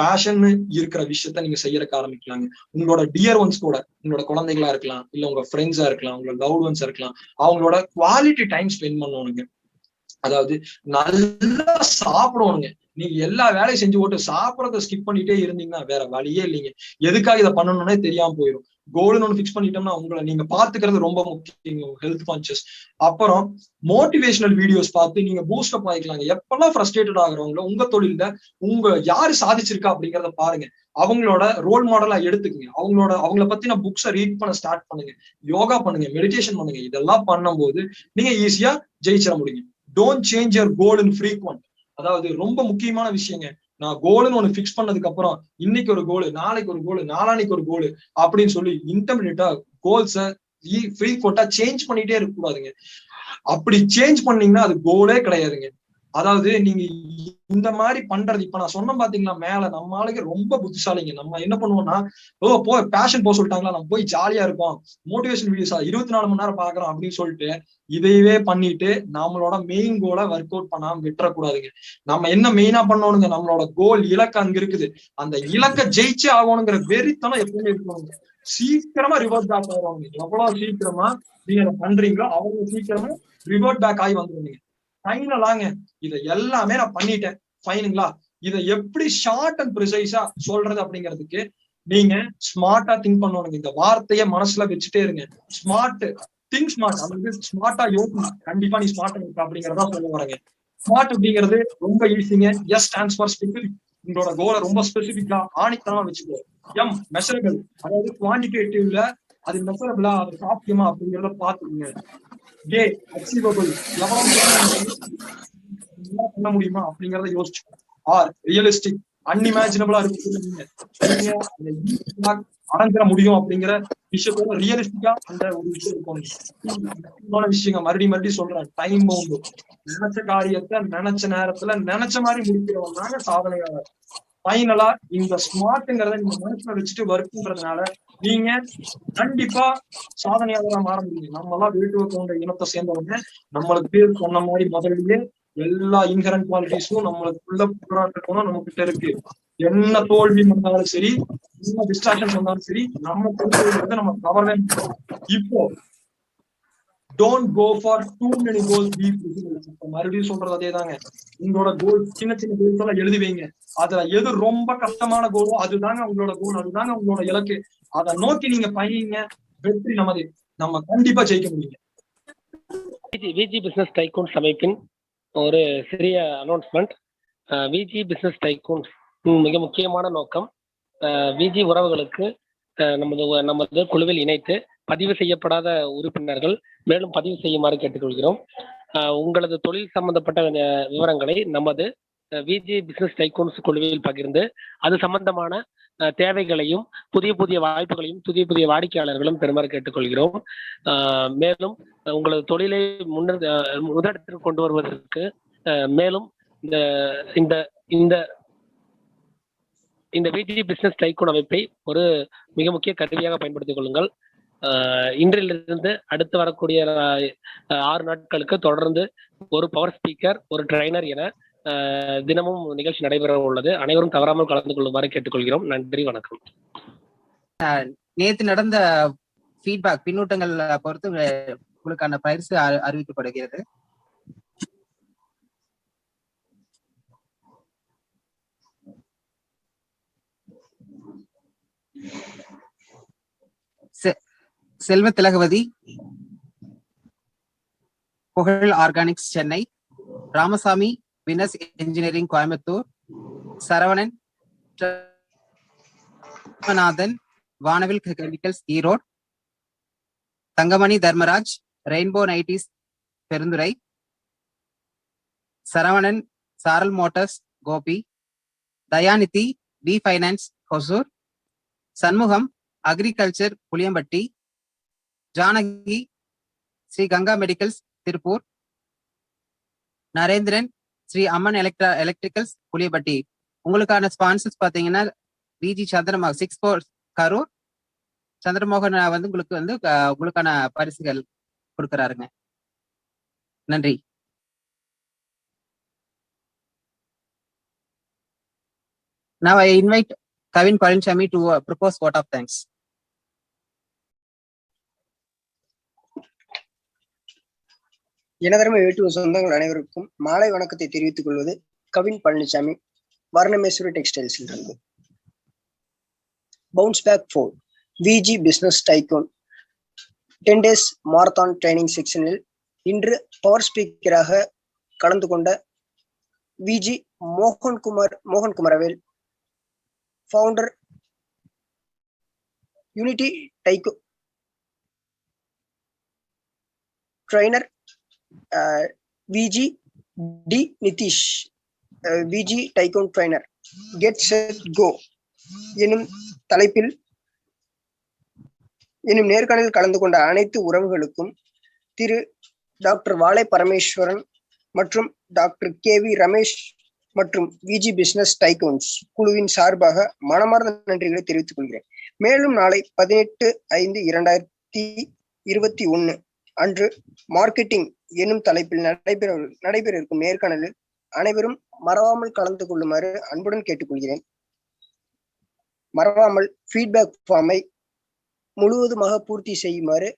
பேஷன் இருக்கிற விஷயத்த நீங்க செய்யறதுக்கு ஆரம்பிக்கலாங்க. உங்களோட டியர் ஒன்ஸ் கூட, உங்களோட குழந்தைகளா இருக்கலாம், இல்ல உங்க ஃப்ரெண்ட்ஸா இருக்கலாம், உங்களோட லவ்ட் ஒன்ஸா இருக்கலாம், அவங்களோட குவாலிட்டி டைம் ஸ்பெண்ட் பண்ணணுங்க. அதாவது நல்லா சாப்பிடணுங்க. நீங்க எல்லா வேலையும் செஞ்சு போட்டு சாப்பிடறத ஸ்கிப் பண்ணிட்டே இருந்தீங்கன்னா வேற வழியே இல்லைங்க. எதுக்காக இதை பண்ணணும்னே தெரியாம போயிடும். கோல்னு ஒன்று ஃபிக்ஸ் பண்ணிட்டோம்னா உங்களை நீங்க பாத்துக்கிறது ரொம்ப முக்கியம், ஹெல்த் கான்சியஸ். அப்புறம் மோட்டிவேஷனல் வீடியோஸ் பார்த்து நீங்க பூஸ்ட் அப் ஆகிக்கலாங்க. எப்பெல்லாம் ஃப்ரஸ்ட்ரேட்டட் ஆகுறவங்களோ உங்க தொழில யாரு சாதிச்சிருக்கா அப்படிங்கிறத பாருங்க, அவங்களோட ரோல் மாடலா எடுத்துக்கங்க. அவங்கள பத்தின புக்ஸை ரீட் பண்ண ஸ்டார்ட் பண்ணுங்க, யோகா பண்ணுங்க, மெடிடேஷன் பண்ணுங்க. இதெல்லாம் பண்ணும்போது நீங்க ஈஸியா ஜெயிச்சிட முடியும். Don't change your goal in frequent. அதாவது ரொம்ப முக்கியமான விஷயங்க. நான் கோல்னு ஒண்ணு பிக்ஸ் பண்ணதுக்கு அப்புறம் இன்னைக்கு ஒரு கோல், நாளைக்கு ஒரு கோல், நாளானைக்கு ஒரு கோல் அப்படின்னு சொல்லி இன்டர்மிடியேட்டா கோல்ஸை ஃப்ரீக்வென்ட்டா சேஞ்ச் பண்ணிட்டே இருக்க கூடாதுங்க. அப்படி சேஞ்ச் பண்ணீங்கன்னா அது கோலே கிடையாதுங்க. அதாவது நீங்க இந்த மாதிரி பண்றது, இப்ப நான் சொன்ன பாத்தீங்களா மேல, நம்ம ஆளுக்கு ரொம்ப புத்திசாலிங்க. நம்ம என்ன பண்ணுவோம்னா, பேஷன் போக சொல்லிட்டாங்களா, நம்ம போய் ஜாலியா இருப்போம், மோட்டிவேஷன் வீடியோஸா 24 மணி நேரம் பாக்குறோம் அப்படின்னு சொல்லிட்டு இதையவே பண்ணிட்டு நம்மளோட மெயின் கோலை ஒர்க் அவுட் பண்ணாம விட்டுறக்கூடாதுங்க. நம்ம என்ன மெயினா பண்ணணுங்க, நம்மளோட கோல் இலக்கு அங்க இருக்குது, அந்த இலக்கை ஜெயிச்சே ஆகணுங்கிற வெறித்தனம் எப்பவுமே இருக்கணுங்க. சீக்கிரமா ரிவர்ட் பேக் ஆயிடுவாங்க. எவ்வளவு சீக்கிரமா நீங்க அதை பண்றீங்களோ அவ்வளவு சீக்கிரமா ரிவர்ட் பேக் ஆகி வந்துருவீங்க. ஃபைனலாங்க இதை எல்லாமே நான் பண்ணிட்டேன், ஃபைனுங்களா, இதை எப்படி ஷார்ட் அண்ட் ப்ரிசைஸா சொல்றது அப்படிங்கிறதுக்கு நீங்க ஸ்மார்ட்டா திங்க் பண்ணணும். இந்த வார்த்தையை மனசுல வச்சுட்டே இருங்க. ஸ்மார்ட் திங்க் ஸ்மார்ட், அதாவது ஸ்மார்ட்டா யோசி, கண்டிப்பா நீ ஸ்மார்ட்டா இருக்க அப்படிங்கறதா சொல்ல வரேங்க. ஸ்மார்ட் அப்படிங்கிறது ரொம்ப ஈஸிங்க. S stands for specific. உங்களோட கோலை ரொம்ப ஸ்பெசிபிக்கா ஆணித்தனமா வச்சுக்கோ. எம் மெஷரபிள், அதாவது குவான்டிடேட்டிவ்ல அது மெஷரபிளா, அது சாத்தியமா அப்படிங்கிறத பாத்துக்கோங்க. ஏ அச்சீவபிள், எவ்வளவு பண்ண முடியுமா அப்படிங்கறத யோசிச்சு. ஆர் ரியலிஸ்டிக், அன்இமேஜினபிளா இருக்கு அடைஞ்சிட முடியும் அப்படிங்கிற விஷயத்தோட ரியலிஸ்டிக்கா அந்த ஒரு விஷயம் இருக்கும். விஷயங்க மறுபடியும் சொல்றேன், டைம் பவுண்டு. நினைச்ச காரியத்தை நினைச்ச நேரத்துல நினைச்ச மாதிரி முடிக்கிறவங்க சாதனையாளர். ஃபைனலா இந்த ஸ்மார்ட்ங்கிறத நீங்க மனசுல வச்சுட்டு ஒர்க் பண்றதுனால நீங்க கண்டிப்பா சாதனையாளரா மாற முடியும். நம்ம எல்லாம் வீட்டு கொண்ட இனத்தை சேர்ந்தவங்க, நம்மளுக்கு பேர் சொன்ன மாதிரி முதலிலே எல்லா இன்ஹரண்ட் குவாலிட்டிஸும் நம்மளுக்குள்ள போராட்டணும் நம்ம கிட்ட இருக்கு. என்ன தோல்வி வந்தாலும் சரி, என்ன டிஸ்ட்ராக்ஷன் வந்தாலும் சரி, நம்ம பொறுத்தவரை நம்ம கவர்வே. இப்போ don't go for too many goals, be visible. மறுபடியும் சொல்றது அதே தாங்க. உங்களோட கோல் சின்ன சின்ன கோல்ஸ் எல்லாம் எழுதி வைங்க. அதுல எது ரொம்ப கஷ்டமான கோலோ அதுதாங்க உங்களோட கோல், அதுதாங்க உங்களோட இலக்கு. அதை நோக்கி நீங்க பயணிங்க, வெற்றி நமது. நம்ம கண்டிப்பா ஜெயிக்க முடியும். விஜி பிசினஸ் டைக்கூன்ஸ் அமைப்பின் ஒரு சிறிய அனௌன்ஸ்மெண்ட். விஜி பிசினஸ் டைக்கூன்ஸ் மிக முக்கியமான நோக்கம் விஜி உறவுகளுக்கு நமது குழுவில் இணைத்து பதிவு செய்யப்படாத உறுப்பினர்கள் மேலும் பதிவு செய்யுமாறு கேட்டுக்கொள்கிறோம். உங்களது தொழில் சம்பந்தப்பட்ட விவரங்களை நமது விஜி பிசினஸ் டைக்கூன்ஸ் குழுவில் பகிர்ந்து அது சம்பந்தமான தேவைகளையும் புதிய புதிய வாய்ப்புகளையும் புதிய புதிய வாடிக்கையாளர்களும் பெறுமாறு கேட்டுக்கொள்கிறோம். மேலும் உங்களது தொழிலை முதலிடத்திற்கு கொண்டு வருவதற்கு மேலும் இந்த இந்த இந்த விஜி பிசினஸ் டைக்கூன் அமைப்பை ஒரு மிக முக்கிய கருவியாக பயன்படுத்திக் கொள்ளுங்கள். இன்றிலிருந்து அடுத்து வரக்கூடிய 6 நாட்களுக்கு தொடர்ந்து ஒரு பவர் ஸ்பீக்கர், ஒரு ட்ரைனர் என தினமும் நிகழ்ச்சி நடைபெற உள்ளது. அனைவரும் தவறாமல் கலந்து கொள்ளுமாறு கேட்டுக்கொள்கிறோம். நன்றி, வணக்கம். நேற்று நடந்த ஃபீட்பேக் பின்னூட்டங்கள் பொறுத்து உங்களுக்கான பரிசு அறிவிக்கப்படுகிறது. Selva Thilagavathi, Pugazh organics Chennai, Ramasamy Venus engineering Coimbatore, Saravanan Nathan Vanavil chemicals Erode, Thangamani Dharmaraj rainbow nighties Perundurai, Saravanan Saral motors Gobi, Dhayanidhi V finance Hosur, Shanmugam agriculture Puliyampatti, Janaki Shri Ganga medicals Tiruppur, Narendran Shri Amman electricals Puliyampatti. உங்களுக்கான ஸ்பான்சர்ஸ் பாத்தீங்கன்னா விஜி சந்திரமோகன் 64 கரூர் சந்திரமோகன் வந்து உங்களுக்கான பரிசுகள் கொடுக்கிறாருங்க. நன்றி. Now I invite Kavin Palanchami to propose vote of thanks. எனதரமை வேட்டுவ சொந்தங்கள் அனைவருக்கும் மாலை வணக்கத்தை தெரிவித்துக் கொள்வது கவின் பழனிசாமி, வர்ணமேஸ்வரி டெக்ஸ்டைல்ஸில் இருந்து. Bounce back 4 Viji Business Tycoon 10 days marathon training செக்ஷனில் இன்று பவர் ஸ்பீக்கராக கலந்து கொண்ட விஜி மோகன் Kumaravel, founder Unity Tycoon, trainer Viji T Nithish, Viji Tycoon trainer, get set go எனும் தலைப்பில் நேர்காணலில் கலந்து கொண்ட அனைத்து உறவுகளுக்கும் திரு டாக்டர் வாலை பரமேஸ்வரன் மற்றும் டாக்டர் KV ரமேஷ் மற்றும் VG பிசினஸ் டைகூன்ஸ் குழுவின் சார்பாக மனமார்ந்த நன்றிகளை தெரிவித்துக் கொள்கிறேன். மேலும் நாளை 18/5/2021 அன்று மார்க்கெட்டிங் என்னும் தலைப்பில் நடைபெற இருக்கும் நேர்காணலில் அனைவரும் மறவாமல் கலந்து கொள்ளுமாறு அன்புடன் கேட்டுக்கொள்கிறேன். மறவாமல் ஃபீட்பேக் ஃபார்மை முழுவதுமாக பூர்த்தி செய்யுமாறு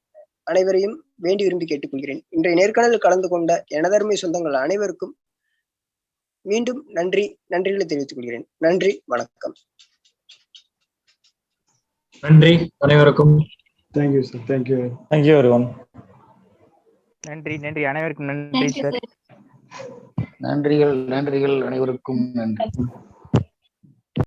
அனைவரையும் வேண்டி விரும்பி கேட்டுக்கொள்கிறேன். இன்றைய நேர்காணலில் கலந்து கொண்ட எனதருமை சொந்தங்கள் அனைவருக்கும் மீண்டும் நன்றிகளை தெரிவித்துக் கொள்கிறேன். நன்றி, வணக்கம். நன்றி அனைவருக்கும். Thank you sir. Thank you everyone. நன்றி அனைவருக்கும் நன்றி சார். நன்றிகள் அனைவருக்கும் நன்றி.